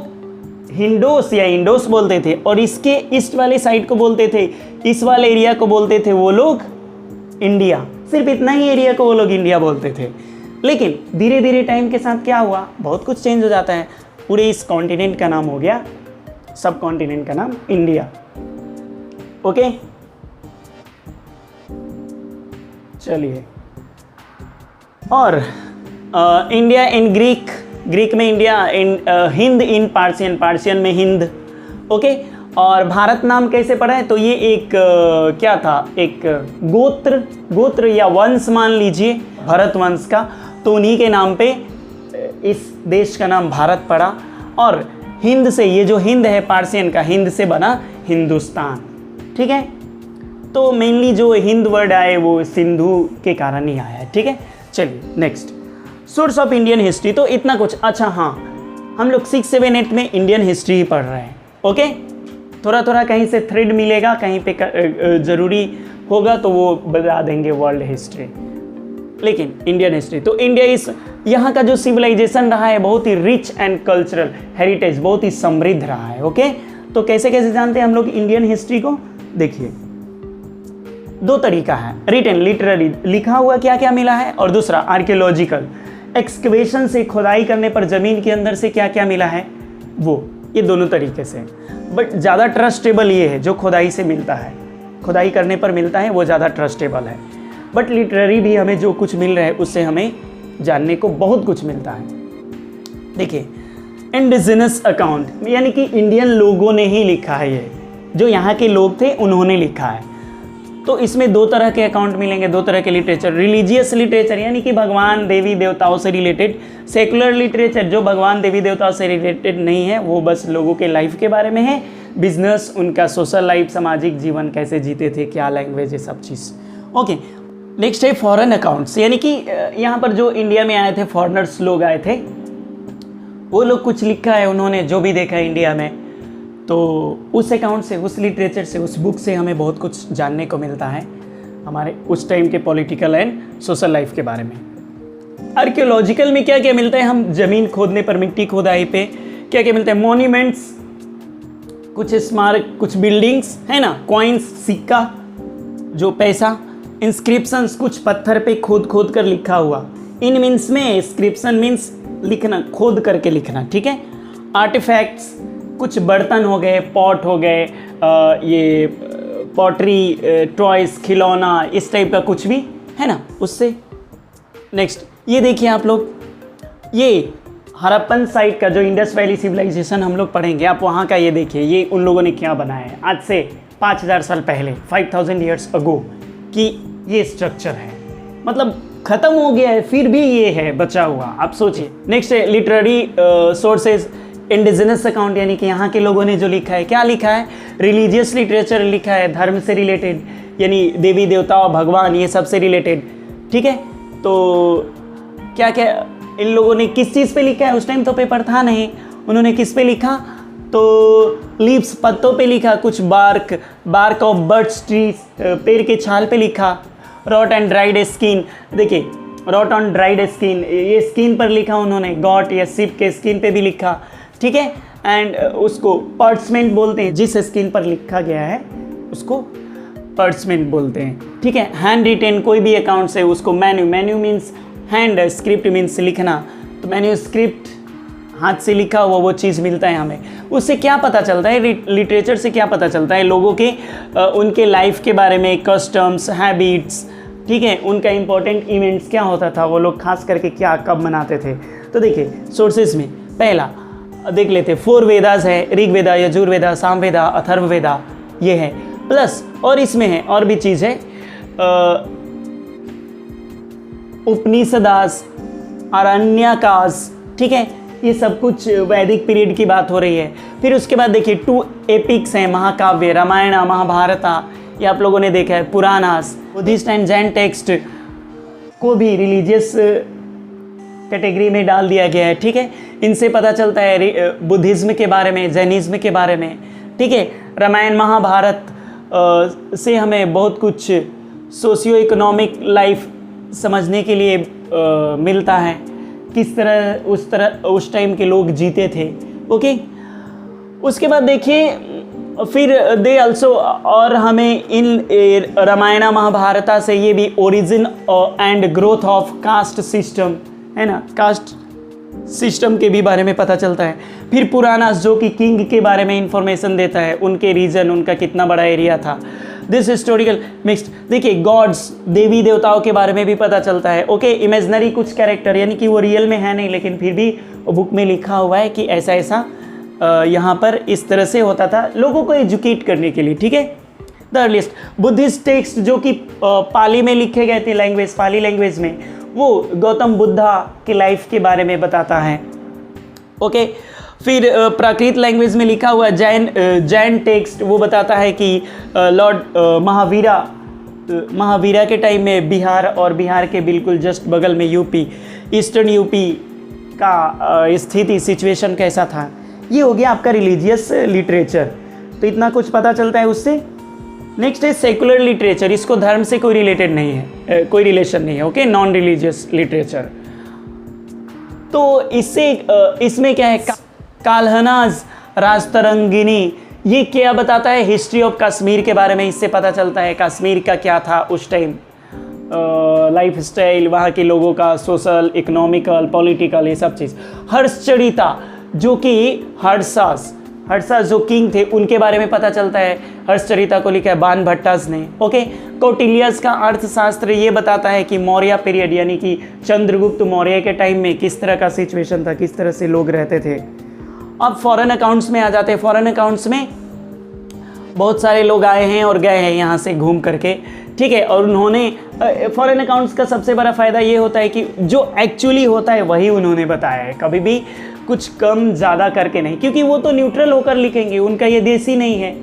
हिंडोस या इंडोस बोलते थे, और इसके ईस्ट वाले साइड को बोलते थे, इस वाले एरिया को बोलते थे वो लोग इंडिया। सिर्फ इतना ही एरिया को वो लोग इंडिया बोलते थे। लेकिन धीरे धीरे टाइम के साथ क्या हुआ, बहुत कुछ चेंज हो जाता है। पूरे इस कॉन्टिनेंट का नाम हो गया, सब कॉन्टिनेंट का नाम इंडिया। ओके, चलिए, और इंडिया इन ग्रीक में इंडिया, इन हिंद इन पार्सियन में हिंद। ओके, और भारत नाम कैसे पड़ा है? तो ये एक क्या था, एक गोत्र या वंश मान लीजिए, भरत वंश का, तो उन्हीं के नाम पे इस देश का नाम भारत पड़ा। और हिंद से, ये जो हिंद है पार्सियन का, हिंद से बना हिंदुस्तान, ठीक है। तो मेनली जो हिंद वर्ड आए वो सिंधु के कारण ही आया है, ठीक है। चलिए next, source of Indian history. तो इतना कुछ। अच्छा हाँ, हम लोग 6, 7, 8 में इंडियन हिस्ट्री ही पढ़ रहे हैं। ओके, थोड़ा थोड़ा कहीं से थ्रेड मिलेगा, कहीं पे ज़रूरी होगा तो वो बता देंगे वर्ल्ड हिस्ट्री, लेकिन इंडियन हिस्ट्री। तो इंडिया इस, यहाँ का जो सिविलाइजेशन रहा है बहुत ही रिच एंड कल्चरल हेरिटेज, बहुत ही समृद्ध रहा है। ओके, तो कैसे कैसे जानते हैं हम लोग इंडियन हिस्ट्री को? देखिए, 2 तरीका है, रिटन लिटरेरी, लिखा हुआ क्या क्या मिला है, और दूसरा आर्कियोलॉजिकल, एक्सकवेशन से, खुदाई करने पर ज़मीन के अंदर से क्या क्या मिला है वो, ये दोनों तरीके से। बट ज़्यादा ट्रस्टेबल ये है जो खुदाई से मिलता है, खुदाई करने पर मिलता है, वो ज़्यादा ट्रस्टेबल है। बट लिटरेरी भी हमें जो कुछ मिल रहा है उससे हमें जानने को बहुत कुछ मिलता है। देखिए, इंडिजिनस अकाउंट, यानी कि इंडियन लोगों ने ही लिखा है, ये जो यहाँ के लोग थे उन्होंने लिखा है। तो इसमें 2 तरह के अकाउंट मिलेंगे, 2 तरह के लिटरेचर, रिलीजियस लिटरेचर यानी कि भगवान देवी देवताओं से रिलेटेड, सेकुलर लिटरेचर जो भगवान देवी देवताओं से रिलेटेड नहीं है, वो बस लोगों के लाइफ के बारे में है, बिजनेस, उनका सोशल लाइफ, सामाजिक जीवन कैसे जीते थे, क्या लैंग्वेज, ये सब चीज़। ओके, नेक्स्ट है फॉरेन अकाउंट्स, यानी कि यहाँ पर जो इंडिया में आए थे फॉरेनर्स लोग आए थे, वो लोग कुछ लिखा है उन्होंने, जो भी देखा है इंडिया में, तो उस अकाउंट से, उस लिटरेचर से, उस बुक से हमें बहुत कुछ जानने को मिलता है हमारे उस टाइम के पॉलिटिकल एंड सोशल लाइफ के बारे में। आर्कियोलॉजिकल में क्या क्या मिलता है, हम ज़मीन खोदने पर, मिट्टी खोदाई पे क्या क्या मिलता है, मॉन्यूमेंट्स, कुछ स्मारक, कुछ बिल्डिंग्स है ना, कॉइन्स, सिक्का जो पैसा, इंस्क्रिप्शंस, कुछ पत्थर पे खोद खोद कर लिखा हुआ। इन मीन्स में इंस्क्रिप्शन मीन्स लिखना, खोद करके लिखना, ठीक है। आर्टिफैक्ट्स कुछ बर्तन हो गए, पॉट हो गए, ये पॉटरी, टॉयज, खिलौना, इस टाइप का कुछ भी है ना, उससे। नेक्स्ट ये देखिए आप लोग, ये हड़प्पन साइट का जो इंडस वैली सिविलाइजेशन हम लोग पढ़ेंगे, आप वहाँ का ये देखिए, ये उन लोगों ने क्या बनाया है आज से 5000 साल पहले, 5000 ईयर्स अगो की ये स्ट्रक्चर है। मतलब खत्म हो गया है, फिर भी ये है बचा हुआ, आप सोचिए। नेक्स्ट है लिटरेरी सोर्सेज, इंडिजिनस अकाउंट, यानी कि यहाँ के लोगों ने जो लिखा है, क्या लिखा है, रिलीजियस लिटरेचर लिखा है, धर्म से रिलेटेड, यानी देवी देवताओं, भगवान, ये सब से रिलेटेड, ठीक है। तो क्या क्या इन लोगों ने किस चीज़ पे लिखा है, उस टाइम तो पेपर था नहीं, उन्होंने किस पे लिखा, तो लीव्स, पत्तों पे लिखा, कुछ बार्क ऑफ बर्ड्स ट्रीज, पेड़ के छाल पे लिखा, रॉट एंड ड्राइड स्किन, देखिए रॉट ऑन ड्राइड स्किन, ये स्किन पर लिखा उन्होंने, गॉट या शिप के स्किन पे भी लिखा, ठीक है। एंड उसको पर्चमेंट बोलते हैं, जिस स्किन पर लिखा गया है उसको पर्चमेंट बोलते हैं, ठीक है। हैंड रिटेन कोई भी अकाउंट से उसको menu means hand, script means लिखना, तो मैन्यू स्क्रिप्ट हाथ से लिखा हुआ वो चीज़ मिलता है हमें। उससे क्या पता चलता है, लिटरेचर से क्या पता चलता है, लोगों के उनके लाइफ के बारे में, कस्टम्स, हैबिट्स, ठीक है, उनका इंपॉर्टेंट इवेंट्स क्या होता था, वो लोग खास करके क्या कब मनाते थे। तो देखिए सोर्सेज में पहला देख लेते, 4 वेदास है, ऋग्वेदा, यजुर्वेदा, सामवेदा, अथर्ववेदा, ये है, प्लस और इसमें है और भी चीज़ है, उपनिषदास, अरण्यकास, ठीक है, ये सब कुछ वैदिक पीरियड की बात हो रही है। फिर उसके बाद देखिए 2 एपिक्स हैं, महाकाव्य, रामायण, महाभारता, ये आप लोगों ने देखा है, Puranas, Buddhist and Jain text को भी रिलीजियस कैटेगरी में डाल दिया गया है, ठीक है। इनसे पता चलता है बुद्धिज्म के बारे में, जैनिज्म के बारे में, ठीक है। रामायण, महाभारत से हमें बहुत कुछ सोशियो इकोनॉमिक लाइफ समझने के लिए मिलता है, किस तरह उस टाइम के लोग जीते थे, ओके। उसके बाद देखिए फिर दे अल्सो, और हमें इन रामायण महाभारता से ये भी origin and growth of caste system, है ना, कास्ट सिस्टम के भी बारे में पता चलता है। फिर पुराणास जो कि किंग के बारे में इंफॉर्मेशन देता है, उनके रीजन, उनका कितना बड़ा एरिया था। दिस हिस्टोरिकल मिक्स्ड, देखिए गॉड्स, देवी देवताओं के बारे में भी पता चलता है, ओके। इमेजनरी कुछ कैरेक्टर, यानी कि वो रियल में है नहीं, लेकिन फिर भी बुक में लिखा हुआ है कि ऐसा ऐसा यहाँ पर इस तरह से होता था, लोगों को एजुकेट करने के लिए, ठीक है। द अर्लीस्ट बुद्धिस्ट टेक्स्ट जो कि पाली में लिखे गए थे, लैंग्वेज, पाली लैंग्वेज में, वो गौतम बुद्धा की लाइफ के बारे में बताता है, ओके। फिर प्राकृत लैंग्वेज में लिखा हुआ जैन टेक्स्ट वो बताता है कि लॉर्ड महावीरा के टाइम में बिहार, और बिहार के बिल्कुल जस्ट बगल में यूपी, ईस्टर्न यूपी का स्थिति, सिचुएशन कैसा था। ये हो गया आपका रिलीजियस लिटरेचर, तो इतना कुछ पता चलता है उससे। नेक्स्ट है सेकुलर लिटरेचर, इसको धर्म से कोई रिलेटेड नहीं है, कोई रिलेशन नहीं है, ओके, नॉन रिलीजियस लिटरेचर। तो इसमें क्या है, काल्हनाज, राजतरंगिनी, ये क्या बताता है, हिस्ट्री ऑफ कश्मीर के बारे में इससे पता चलता है, कश्मीर का क्या था उस टाइम, लाइफ स्टाइल, वहाँ के लोगों का, सोशल, इकोनॉमिकल, पॉलिटिकल, ये सब चीज़। हर्षचरिता जो कि हर्षा जो किंग थे उनके बारे में पता चलता है, हर्षचरिता को लिखा है बाण भट्टास ने, ओके। कौटिल्यस का अर्थशास्त्र ये बताता है कि मौर्य पीरियड, यानी कि चंद्रगुप्त मौर्य के टाइम में किस तरह का सिचुएशन था, किस तरह से लोग रहते थे। अब फॉरेन अकाउंट्स में आ जाते हैं। फॉरेन अकाउंट्स में बहुत सारे लोग आए हैं और गए हैं यहाँ से घूम करके, ठीक है, और उन्होंने फॉरेन अकाउंट्स का सबसे बड़ा फ़ायदा ये होता है कि जो एक्चुअली होता है वही उन्होंने बताया है, कभी भी कुछ कम ज़्यादा करके नहीं, क्योंकि वो तो न्यूट्रल होकर लिखेंगे, उनका ये देसी नहीं है,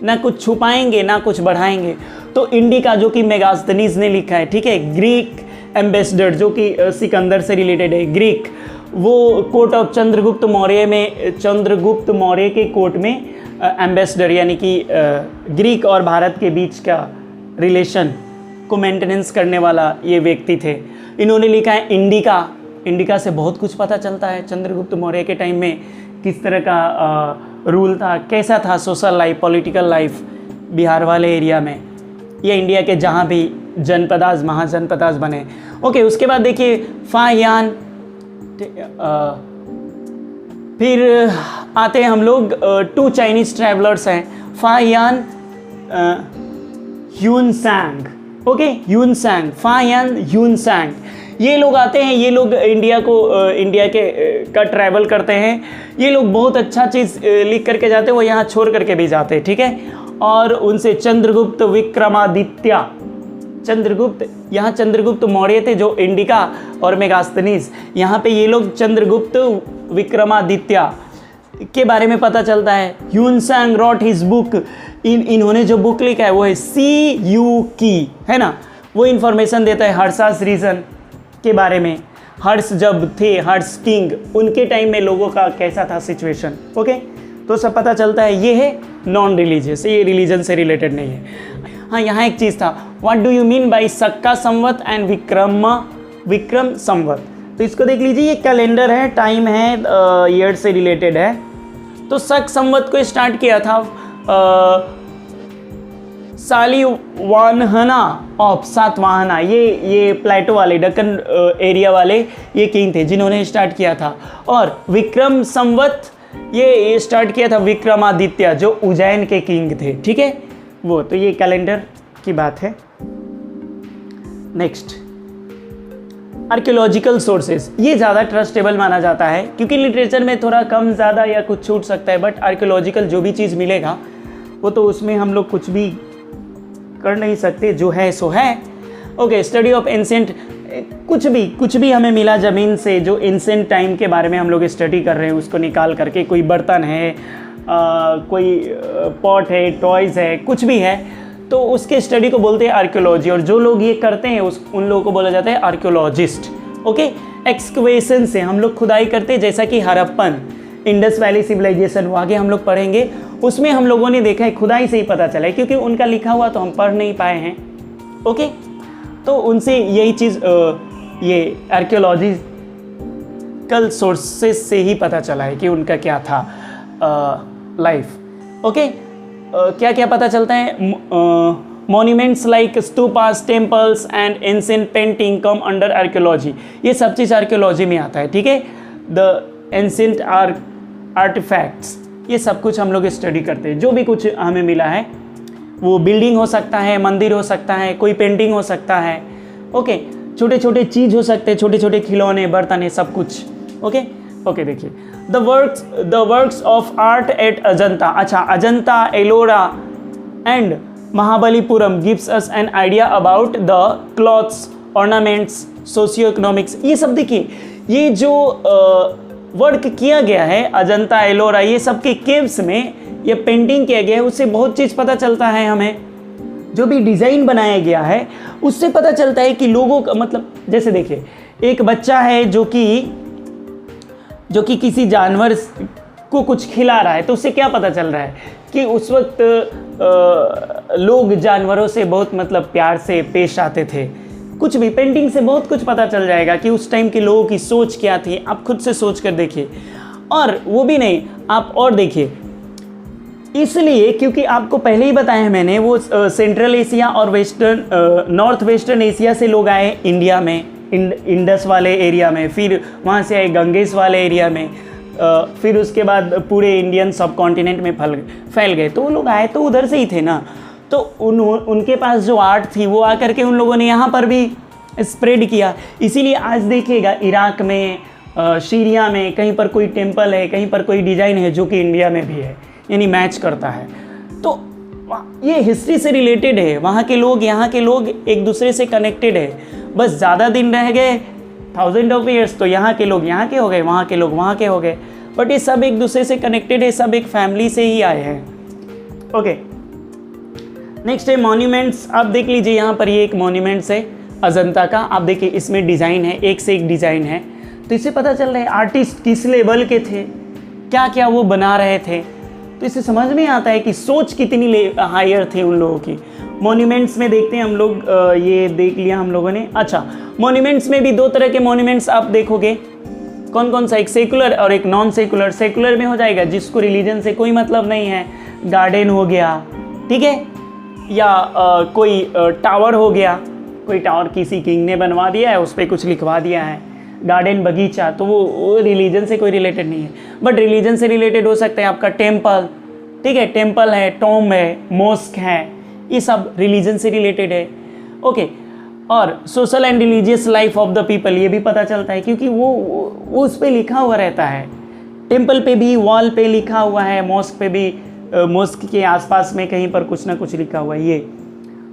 ना कुछ छुपाएंगे ना कुछ बढ़ाएंगे। तो इंडिका जो कि मेगास्थनीज ने लिखा है, ठीक है, ग्रीक एम्बेसडर जो कि सिकंदर से रिलेटेड है, ग्रीक, वो कोर्ट ऑफ चंद्रगुप्त मौर्य में, चंद्रगुप्त मौर्य के कोर्ट में एम्बेसडर, यानी कि ग्रीक और भारत के बीच का रिलेशन को मेंटेनेंस करने वाला ये व्यक्ति थे। इन्होंने लिखा है इंडिका। इंडिका से बहुत कुछ पता चलता है, चंद्रगुप्त मौर्य के टाइम में किस तरह का रूल था, कैसा था social life, political life Bihar वाले एरिया में, या इंडिया के जहाँ भी जनपदाज, महाजनपदाज बने, ओके। उसके बाद देखिए फाहियान, फिर आते हैं हम लोग, 2 चाइनीज ट्रैवलर्स हैं, फायान ह्यूनसैंग, ओके, ह्यूनसैंग, फायान ह्यूनसैंग, ये लोग आते हैं, ये लोग इंडिया का ट्रैवल करते हैं। ये लोग बहुत अच्छा चीज़ लिख करके जाते हैं, वो यहाँ छोड़ करके भी जाते हैं, ठीक है। और उनसे चंद्रगुप्त विक्रमादित्य, यहाँ चंद्रगुप्त मौर्य थे जो इंडिका और मेगास्थनीज, यहाँ पे ये लोग चंद्रगुप्त विक्रमादित्य के बारे में पता चलता है। ह्यूनसैंग रॉट हिज बुक, इन्होंने जो बुक लिखा है वो है CU की, है ना, वो इन्फॉर्मेशन देता है हर्षास रीजन के बारे में। हर्ष जब थे, हर्ष किंग, उनके टाइम में लोगों का कैसा था सिचुएशन, ओके, तो सब पता चलता है। ये है नॉन रिलीजियस, ये रिलीजन से रिलेटेड नहीं है। हाँ, यहाँ एक चीज़ था, what do you mean by Saka Samvat and Vikram Samvat, तो इसको देख लीजिए, ये कैलेंडर है, टाइम है, ईयर से रिलेटेड है। तो शक संवत को स्टार्ट किया था सालिवाहना ऑफ सातवाहना, ये प्लेटो वाले, दक्कन एरिया वाले ये किंग थे जिन्होंने स्टार्ट किया था। और विक्रम संवत ये स्टार्ट किया था विक्रमादित्य जो उज्जैन के किंग थे, ठीक है वो। तो ये कैलेंडर की बात है। नेक्स्ट, आर्कियोलॉजिकल सोर्सेज, ये ज़्यादा ट्रस्टेबल माना जाता है क्योंकि लिटरेचर में थोड़ा कम ज़्यादा या कुछ छूट सकता है, बट आर्कियोलॉजिकल जो भी चीज़ मिलेगा वो तो उसमें हम लोग कुछ भी कर नहीं सकते, जो है सो है। ओके, स्टडी ऑफ एंसेंट, कुछ भी हमें मिला ज़मीन से जो एंसेंट टाइम के बारे में हम लोग स्टडी कर रहे हैं, उसको निकाल करके, कोई बर्तन है, कोई पॉट है, टॉयज़ है, कुछ भी है, तो उसके स्टडी को बोलते हैं आर्कियोलॉजी। और जो लोग ये करते हैं उन लोगों को बोला जाता है आर्कियोलॉजिस्ट, ओके। एक्सकवेशन से हम लोग खुदाई करते हैं, जैसा कि हड़प्पन, इंडस वैली सिविलाइजेशन, वो आगे हम लोग पढ़ेंगे, उसमें हम लोगों ने देखा है, खुदाई से ही पता चला है, क्योंकि उनका लिखा हुआ तो हम पढ़ नहीं पाए हैं, ओके। तो उनसे यही चीज़ ये आर्कियोलॉजिकल सोर्सेस से ही पता चला है कि उनका क्या था लाइफ, ओके। क्या क्या पता चलता है, monuments like stupas, temples and ancient painting come under archaeology, ये सब चीज़ आर्कियोलॉजी में आता है, ठीक है। द एंशिएंट आर्टिफैक्ट्स, ये सब कुछ हम लोग स्टडी करते हैं। जो भी कुछ हमें मिला है, वो बिल्डिंग हो सकता है, मंदिर हो सकता है, कोई पेंटिंग हो सकता है, ओके, छोटे छोटे चीज़ हो सकते हैं, छोटे छोटे खिलौने, बर्तन है, सब कुछ, ओके। ओके, देखिए, the works of art at Ajanta, अच्छा, Ajanta, Ellora and Mahabalipuram gives us an idea about the clothes, ornaments, socio economics, ये सब देखिए, ये जो वर्क किया गया है अजंता, एलोरा, ये सब के केव्स में ये पेंटिंग किया गया है, उससे बहुत चीज़ पता चलता है हमें। जो भी डिज़ाइन बनाया गया है उससे पता चलता है कि लोगों का, मतलब जैसे देखिए, एक बच्चा है जो कि किसी जानवर को कुछ खिला रहा है, तो उससे क्या पता चल रहा है कि उस वक्त लोग जानवरों से बहुत मतलब प्यार से पेश आते थे। कुछ भी पेंटिंग से बहुत कुछ पता चल जाएगा कि उस टाइम के लोगों की सोच क्या थी, आप खुद से सोच कर देखिए। और वो भी नहीं, आप और देखिए, इसलिए क्योंकि आपको पहले ही बताया है मैंने, वो सेंट्रल एशिया और नॉर्थ वेस्टर्न एशिया से लोग आए इंडिया में, इंडस वाले एरिया में, फिर वहाँ से आए गंगेस वाले एरिया में, फिर उसके बाद पूरे इंडियन सब कॉन्टिनेंट में फैल गए। तो वो लोग आए तो उधर से ही थे ना, तो उनके पास जो आर्ट थी वो आकर के उन लोगों ने यहाँ पर भी स्प्रेड किया। इसीलिए आज देखिएगा इराक में, सीरिया में कहीं पर कोई टेम्पल है, कहीं पर कोई डिज़ाइन है जो कि इंडिया में भी है, यानी मैच करता है। तो ये हिस्ट्री से रिलेटेड है, वहाँ के लोग यहाँ के लोग एक दूसरे से कनेक्टेड है। बस ज़्यादा दिन रह गए, 1000 of years, तो यहाँ के लोग यहाँ के हो गए, वहाँ के लोग वहाँ के हो गए, बट ये सब एक दूसरे से कनेक्टेड है, सब एक फैमिली से ही आए हैं, ओके। नेक्स्ट है मॉन्यूमेंट्स, आप देख लीजिए, यहाँ पर ये एक मॉन्यूमेंट्स है अजंता का, आप देखिए इसमें डिज़ाइन है, एक से एक डिज़ाइन है, तो इससे पता चल रहा है आर्टिस्ट किस लेवल के थे, क्या क्या वो बना रहे थे, तो इससे समझ में आता है कि सोच कितनी हायर थी उन लोगों की। मॉन्यूमेंट्स में देखते हैं हम लोग, ये देख लिया हम लोगों ने। अच्छा, मॉन्यूमेंट्स में भी दो तरह के मॉन्यूमेंट्स आप देखोगे, कौन कौन सा, एक सेकुलर और एक नॉन सेकुलर। सेकुलर में हो जाएगा जिसको रिलीजन से कोई मतलब नहीं है, गार्डन हो गया, ठीक है, या कोई टावर हो गया, कोई टावर किसी किंग ने बनवा दिया है, उस पर कुछ लिखवा दिया है, गार्डन बगीचा, तो वो रिलीजन से कोई रिलेटेड नहीं है। बट रिलीजन से रिलेटेड हो सकता है आपका टेम्पल, ठीक है, टेम्पल है, टॉम है, मॉस्क है, ये सब रिलीजन से रिलेटेड है। ओके, और social and religious life of the people, ये भी पता चलता है क्योंकि वो उस पर लिखा हुआ रहता है। टेम्पल पे भी वॉल पे लिखा हुआ है, मॉस्क पे भी, मॉस्क के आसपास में कहीं पर कुछ ना कुछ लिखा हुआ है। ये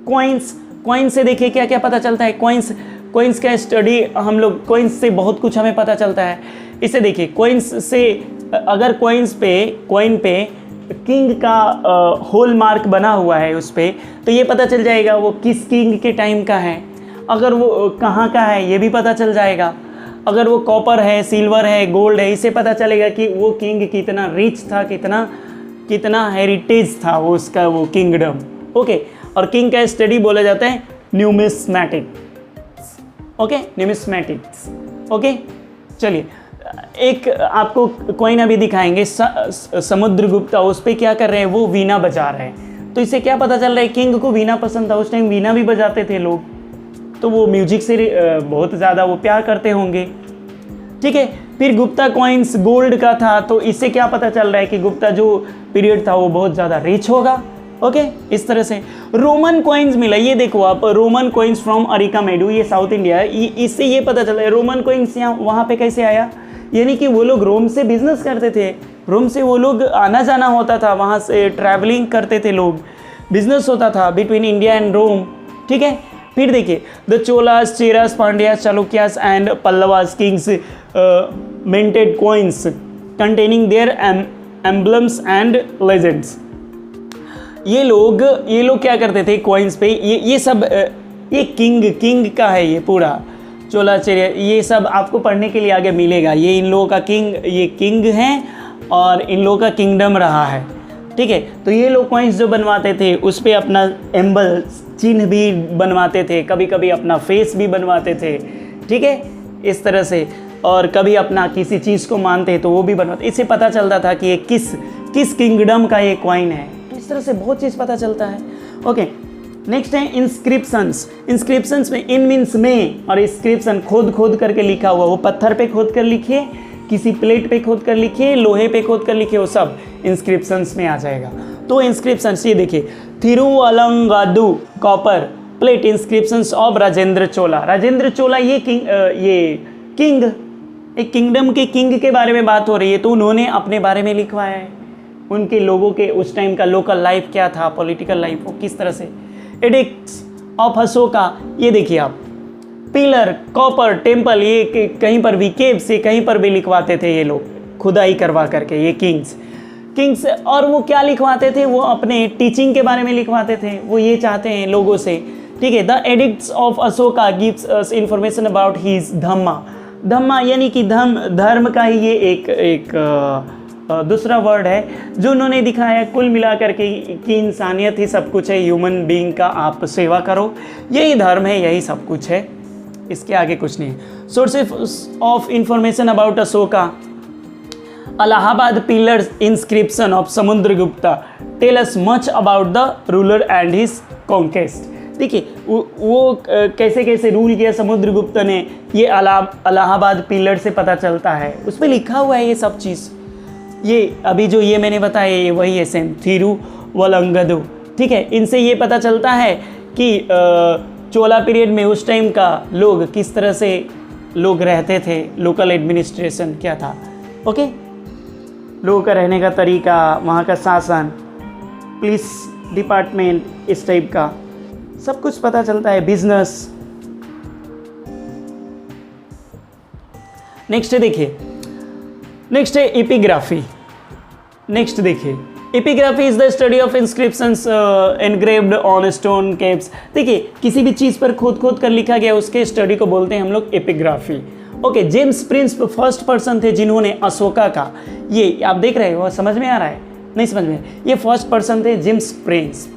कॉइन्स से देखिए क्या क्या पता चलता है। कॉइन्स का स्टडी हम लोग, कॉइन्स से बहुत कुछ हमें पता चलता है। इसे देखिए, कॉइन्स से अगर कॉइन पे किंग का होल मार्क बना हुआ है उस पर, तो ये पता चल जाएगा वो किस किंग के टाइम का है। अगर वो कहाँ का है ये भी पता चल जाएगा। अगर वो कॉपर है, सिल्वर है, गोल्ड है, इससे पता चलेगा कि वो किंग कितना रिच था, कितना हेरिटेज था वो उसका, वो किंगडम। ओके, और किंग का स्टडी बोला जाता है न्यूमिस्मैटिक्स। Okay, numismatics. ओके, चलिए एक आपको कॉइन अभी दिखाएंगे, समुद्रगुप्ता, उस पर क्या कर रहे हैं, वो वीणा बजा रहे हैं। तो इससे क्या पता चल रहा है, किंग को वीणा पसंद था, उस टाइम वीणा भी बजाते थे लोग, तो वो म्यूजिक से बहुत ज़्यादा वो प्यार करते होंगे। ठीक है, फिर गुप्ता कॉइन्स गोल्ड का था, तो इससे क्या पता चल रहा है कि गुप्ता जो पीरियड था वो बहुत ज़्यादा रिच होगा। ओके, इस तरह से रोमन कॉइन्स मिला, ये देखो आप, रोमन कॉइन्स फ्रॉम अरिकामेडू, ये साउथ इंडिया है। इससे ये पता चल रहा है रोमन कॉइन्स यहाँ वहाँ पे कैसे आया, यानी कि वो लोग रोम से बिजनेस करते थे, रोम से वो लोग आना जाना होता था, वहाँ से ट्रैवलिंग करते थे लोग, बिजनेस होता था बिटवीन इंडिया एंड रोम। ठीक है, फिर देखिए the Cholas, Cheras, Pandyas, Chalukyas and Pallavas kings minted coins containing their emblems and legends. ये लोग क्या करते थे कॉइन्स पे, ये सब ये किंग का है, ये पूरा चोलाचेरिया, ये सब आपको पढ़ने के लिए आगे मिलेगा। ये इन लोगों का किंग हैं और इन लोगों का किंगडम रहा है। ठीक है, तो ये लोग कॉइन्स जो बनवाते थे उस पर अपना एम्बल, चिन्ह भी बनवाते थे, कभी कभी अपना फेस भी बनवाते थे। ठीक है, इस तरह से, और कभी अपना किसी चीज़ को मानते तो वो भी बनवाते। इससे पता चलता था कि ये किस किंगडम का ये कॉइन है। तो इस तरह से बहुत चीज़ पता चलता है। ओके, नेक्स्ट है इंस्क्रिप्शंस में इन मीन्स में, और इंस्क्रिप्शन खोद करके लिखा हुआ, वो पत्थर पे खोद कर लिखिए, किसी प्लेट पे खोद कर लिखिए, लोहे पे खोद कर लिखिए, वो सब इंस्क्रिप्शंस में आ जाएगा। तो इंस्क्रिप्शंस ये देखिए, Thiruvalangadu copper plate inscriptions of Rajendra Chola, ये किंग एक किंगडम के किंग के बारे में बात हो रही है, तो उन्होंने अपने बारे में लिखवाया है, उनके लोगों के उस टाइम का लोकल लाइफ क्या था, पॉलिटिकल लाइफ वो किस तरह से। एडिक्ट्स ऑफ अशोका, ये देखिए आप, पिलर, कॉपर, टेम्पल, ये कहीं पर भी, केव से कहीं पर भी लिखवाते थे ये लोग, खुदाई करवा करके, ये किंग्स। और वो क्या लिखवाते थे, वो अपने टीचिंग के बारे में लिखवाते थे, वो ये चाहते हैं लोगों से। ठीक है, the edicts of Ashoka gives us information about his dhamma यानी कि धर्म का ही ये एक दूसरा वर्ड है जो उन्होंने दिखाया कुल मिलाकर के कि इंसानियत ही सब कुछ है, ह्यूमन बीइंग का आप सेवा करो, यही धर्म है, यही सब कुछ है, इसके आगे कुछ नहीं है। Sources of information about Ashoka, Allahabad pillars inscription of Samudragupta tell us much about the ruler and his conquest. देखिए वो कैसे कैसे रूल किया समुद्रगुप्त ने, ये अलाहाबाद पिलर से पता चलता है, उस पर लिखा हुआ है ये सब चीज़। ये अभी जो ये मैंने बताया ये वही है सेम, थिरुवलंगदु। ठीक है, इनसे ये पता चलता है कि चोला पीरियड में उस टाइम का लोग किस तरह से लोग रहते थे, लोकल एडमिनिस्ट्रेशन क्या था। ओके, लोगों का रहने का तरीका, वहाँ का शासन, पुलिस डिपार्टमेंट, इस टाइप का सब कुछ पता चलता है, बिजनेस। नेक्स्ट देखिए, नेक्स्ट है एपिग्राफी। नेक्स्ट देखिए, epigraphy is the study of inscriptions engraved on stone caves. देखिए किसी भी चीज़ पर खोद कर लिखा गया उसके स्टडी को बोलते हैं हम लोग epigraphy. Okay, James Prince first person थे जिन्होंने अशोका का, ये आप देख रहे हो, समझ में आ रहा है, नहीं समझ में, ये फर्स्ट पर्सन थे जेम्स प्रिंस,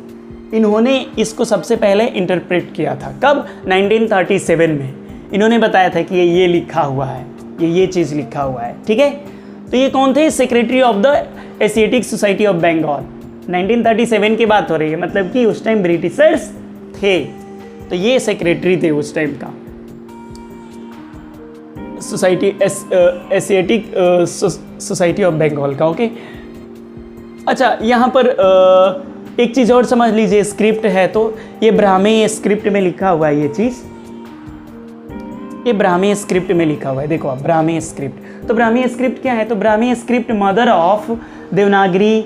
इन्होंने इसको सबसे पहले इंटरप्रेट किया था। कब? 1937 में इन्होंने बताया था कि ये लिखा हुआ है, ये चीज़ लिखा हुआ है। ठीक है, तो ये कौन थे? Secretary of the Asiatic Society of Bengal. 1937 की बात हो रही है, मतलब कि उस टाइम ब्रिटिशर्स थे, तो ये सेक्रेटरी थे उस टाइम का। Society Asiatic Society of Bengal का। ओके, अच्छा यहाँ पर एक चीज़ और समझ लीजिए, स्क्रिप्ट है तो ये ब्राह्मी स्क्रिप्ट में लिखा हुआ है, ये चीज़ ये ब्राह्मी स्क्रिप्ट में लिखा हुआ है। देखो आप, ब्राह्मी स्क्रिप्ट, तो ब्राह्मी स्क्रिप्ट क्या है? तो Brahmi script mother of Devanagari,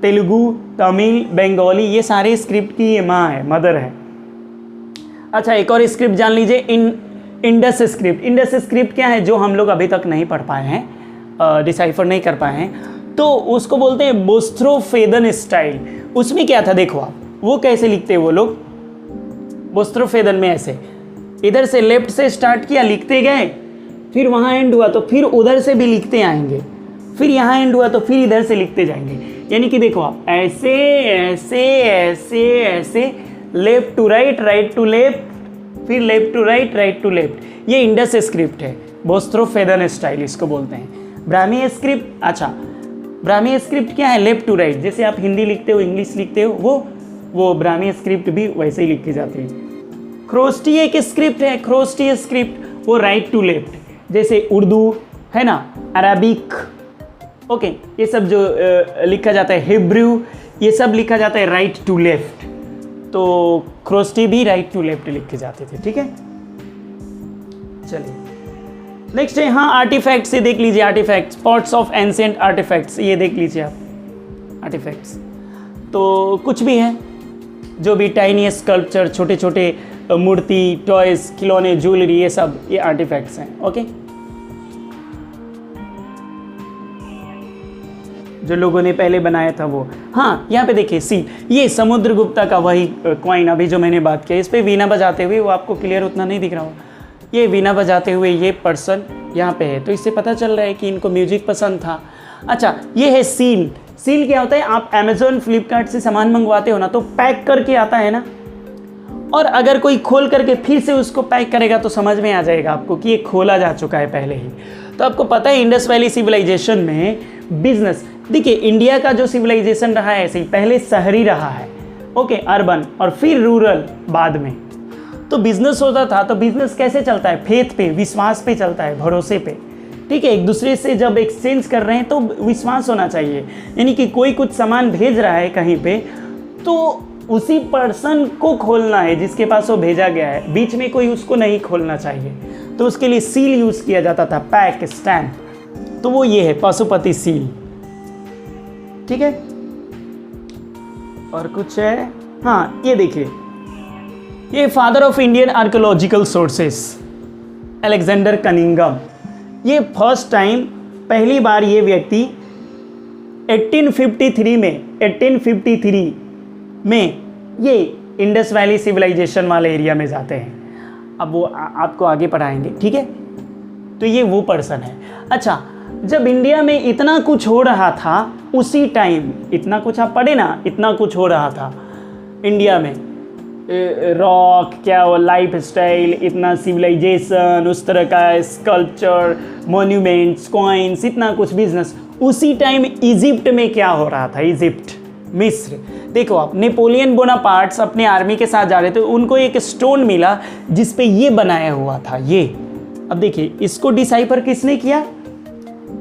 Telugu, Tamil, Bengali, ये सारे स्क्रिप्ट की ये माँ है, मदर है। अच्छा, एक और स्क्रिप्ट जान लीजिए, इंडस स्क्रिप्ट। इंडस स्क्रिप्ट क्या है? जो हम लोग अभी तक नहीं पढ़ पाए हैं, डिसाइफर नहीं कर पाए हैं, तो उसको बोलते हैं बोस्ट्रोफेदन स्टाइल। उसमें क्या था देखो आप, वो कैसे लिखते हैं वो लोग बोस्ट्रोफेदन में, ऐसे इधर से लेफ्ट से स्टार्ट किया, लिखते गए, फिर वहाँ एंड हुआ तो फिर उधर से भी लिखते आएंगे, फिर यहाँ एंड हुआ तो फिर इधर से लिखते जाएंगे। यानी कि देखो आप, ऐसे ऐसे ऐसे ऐसे, left to right, right to left, फिर left to right, right to left, ये इंडस स्क्रिप्ट है, बोस्ट्रोफेदन स्टाइल इसको बोलते हैं। ब्राह्मी स्क्रिप्ट, अच्छा ब्राह्मी स्क्रिप्ट क्या है? लेफ्ट टू राइट, जैसे आप हिंदी लिखते हो, इंग्लिश लिखते हो, वो ब्राह्मी स्क्रिप्ट भी वैसे ही लिखी जाती है। ख्रोस्टी एक स्क्रिप्ट है, ख्रोस्टी स्क्रिप्ट, वो राइट टू लेफ्ट, जैसे उर्दू है ना, अरबिक, ओके, ये सब जो लिखा जाता है, हिब्रू, ये सब लिखा जाता है राइट टू लेफ्ट, तो ख्रोस्टी भी राइट टू लेफ्ट लिखे जाते थे। ठीक है, चलिए नेक्स्ट है, हाँ आर्टिफैक्ट्स, ये देख लीजिए, artifacts, spots of ancient artifacts, ये देख लीजिए आप, आर्टिफैक्ट्स तो कुछ भी है, जो भी टाइनी स्कल्पचर, छोटे छोटे मूर्ति, टॉयज, खिलौने, ज्वेलरी, ये सब ये आर्टिफैक्ट्स हैं। ओके, जो लोगों ने पहले बनाया था वो। हाँ, यहाँ पे देखिए सील, ये समुद्रगुप्ता का वही कॉइन अभी जो मैंने बात किया, इस पे वीणा बजाते हुए, वो आपको क्लियर उतना नहीं दिख रहा हो, ये वीणा बजाते हुए ये पर्सन यहाँ पे है, तो इससे पता चल रहा है कि इनको म्यूजिक पसंद था। अच्छा, ये है सील। सील क्या होता है? आप अमेजोन, फ्लिपकार्ट से सामान मंगवाते हो ना, तो पैक करके आता है ना, और अगर कोई खोल करके फिर से उसको पैक करेगा तो समझ में आ जाएगा आपको कि ये खोला जा चुका है पहले ही। तो आपको पता है इंडस वैली सिविलाइजेशन में बिजनेस, देखिए इंडिया का जो सिविलाइजेशन रहा है ऐसे ही, पहले शहरी रहा है, ओके, अर्बन, और फिर रूरल बाद में। तो बिजनेस होता था, तो बिजनेस कैसे चलता है? फेथ पे, विश्वास पे चलता है, भरोसे पे। ठीक है, एक दूसरे से जब एक्सचेंज कर रहे हैं तो विश्वास होना चाहिए, यानी कि कोई कुछ सामान भेज रहा है कहीं पे, तो उसी पर्सन को खोलना है जिसके पास वो भेजा गया है, बीच में कोई उसको नहीं खोलना चाहिए। तो उसके लिए सील यूज़ किया जाता था, पैक, स्टैंप, तो वो ये है पशुपति सील। ठीक है, और कुछ है, हाँ ये देखिए, ये father of Indian archaeological sources, Alexander Cunningham, ये फर्स्ट टाइम, पहली बार ये व्यक्ति 1853 में ये इंडस वैली सिविलाइजेशन वाले एरिया में जाते हैं। अब वो आपको आगे पढ़ाएंगे, ठीक है। तो ये वो पर्सन है। अच्छा, जब इंडिया में इतना कुछ हो रहा था उसी टाइम, इतना कुछ आप पढ़े ना, इतना कुछ हो रहा था इंडिया में, रॉक क्या वो लाइफ स्टाइल, इतना सिविलाइजेशन, उस तरह का स्कल्पचर, मॉन्यूमेंट्स, कॉइन्स, इतना कुछ बिजनेस, उसी टाइम इजिप्ट में क्या हो रहा था, इजिप्ट, मिस्र। देखो आप, नेपोलियन बोनापार्ट्स अपने आर्मी के साथ जा रहे थे, उनको एक स्टोन मिला जिस पे ये बनाया हुआ था, ये। अब देखिए, इसको डिसाइफर किसने किया?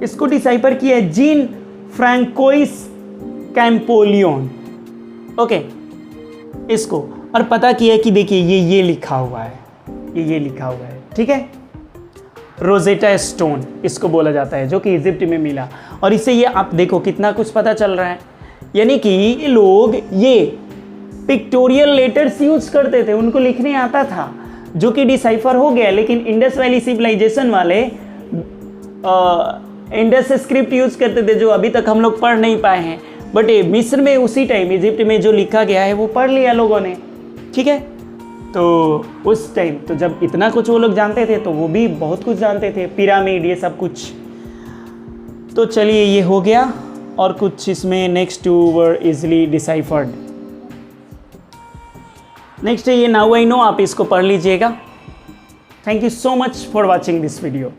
इसको डिसाइफर किया जीन फ्रैंकोइस कैम्पोलियन, ओके, इसको, और पता किया कि देखिए ये लिखा हुआ है, ये लिखा हुआ है, ठीक है। रोजेटा स्टोन इसको बोला जाता है, जो कि इजिप्ट में मिला, और इससे ये आप देखो कितना कुछ पता चल रहा है। यानी कि लोग ये पिक्टोरियल लेटर्स यूज करते थे, उनको लिखने आता था, जो कि डिसाइफर हो गया। लेकिन इंडस वैली सिविलाइजेशन वाले इंडस स्क्रिप्ट यूज करते थे, जो अभी तक हम लोग पढ़ नहीं पाए हैं। बट मिस्र में उसी टाइम, इजिप्ट में जो लिखा गया है वो पढ़ लिया लोगों ने, ठीक है। तो उस टाइम तो जब इतना कुछ वो लोग जानते थे, तो वो भी बहुत कुछ जानते थे, पिरामिड, ये सब कुछ। तो चलिए, ये हो गया, और कुछ इसमें next to were easily deciphered. Next है ये नाउ आई नो, आप इसको पढ़ लीजिएगा। Thank you so much for watching this video.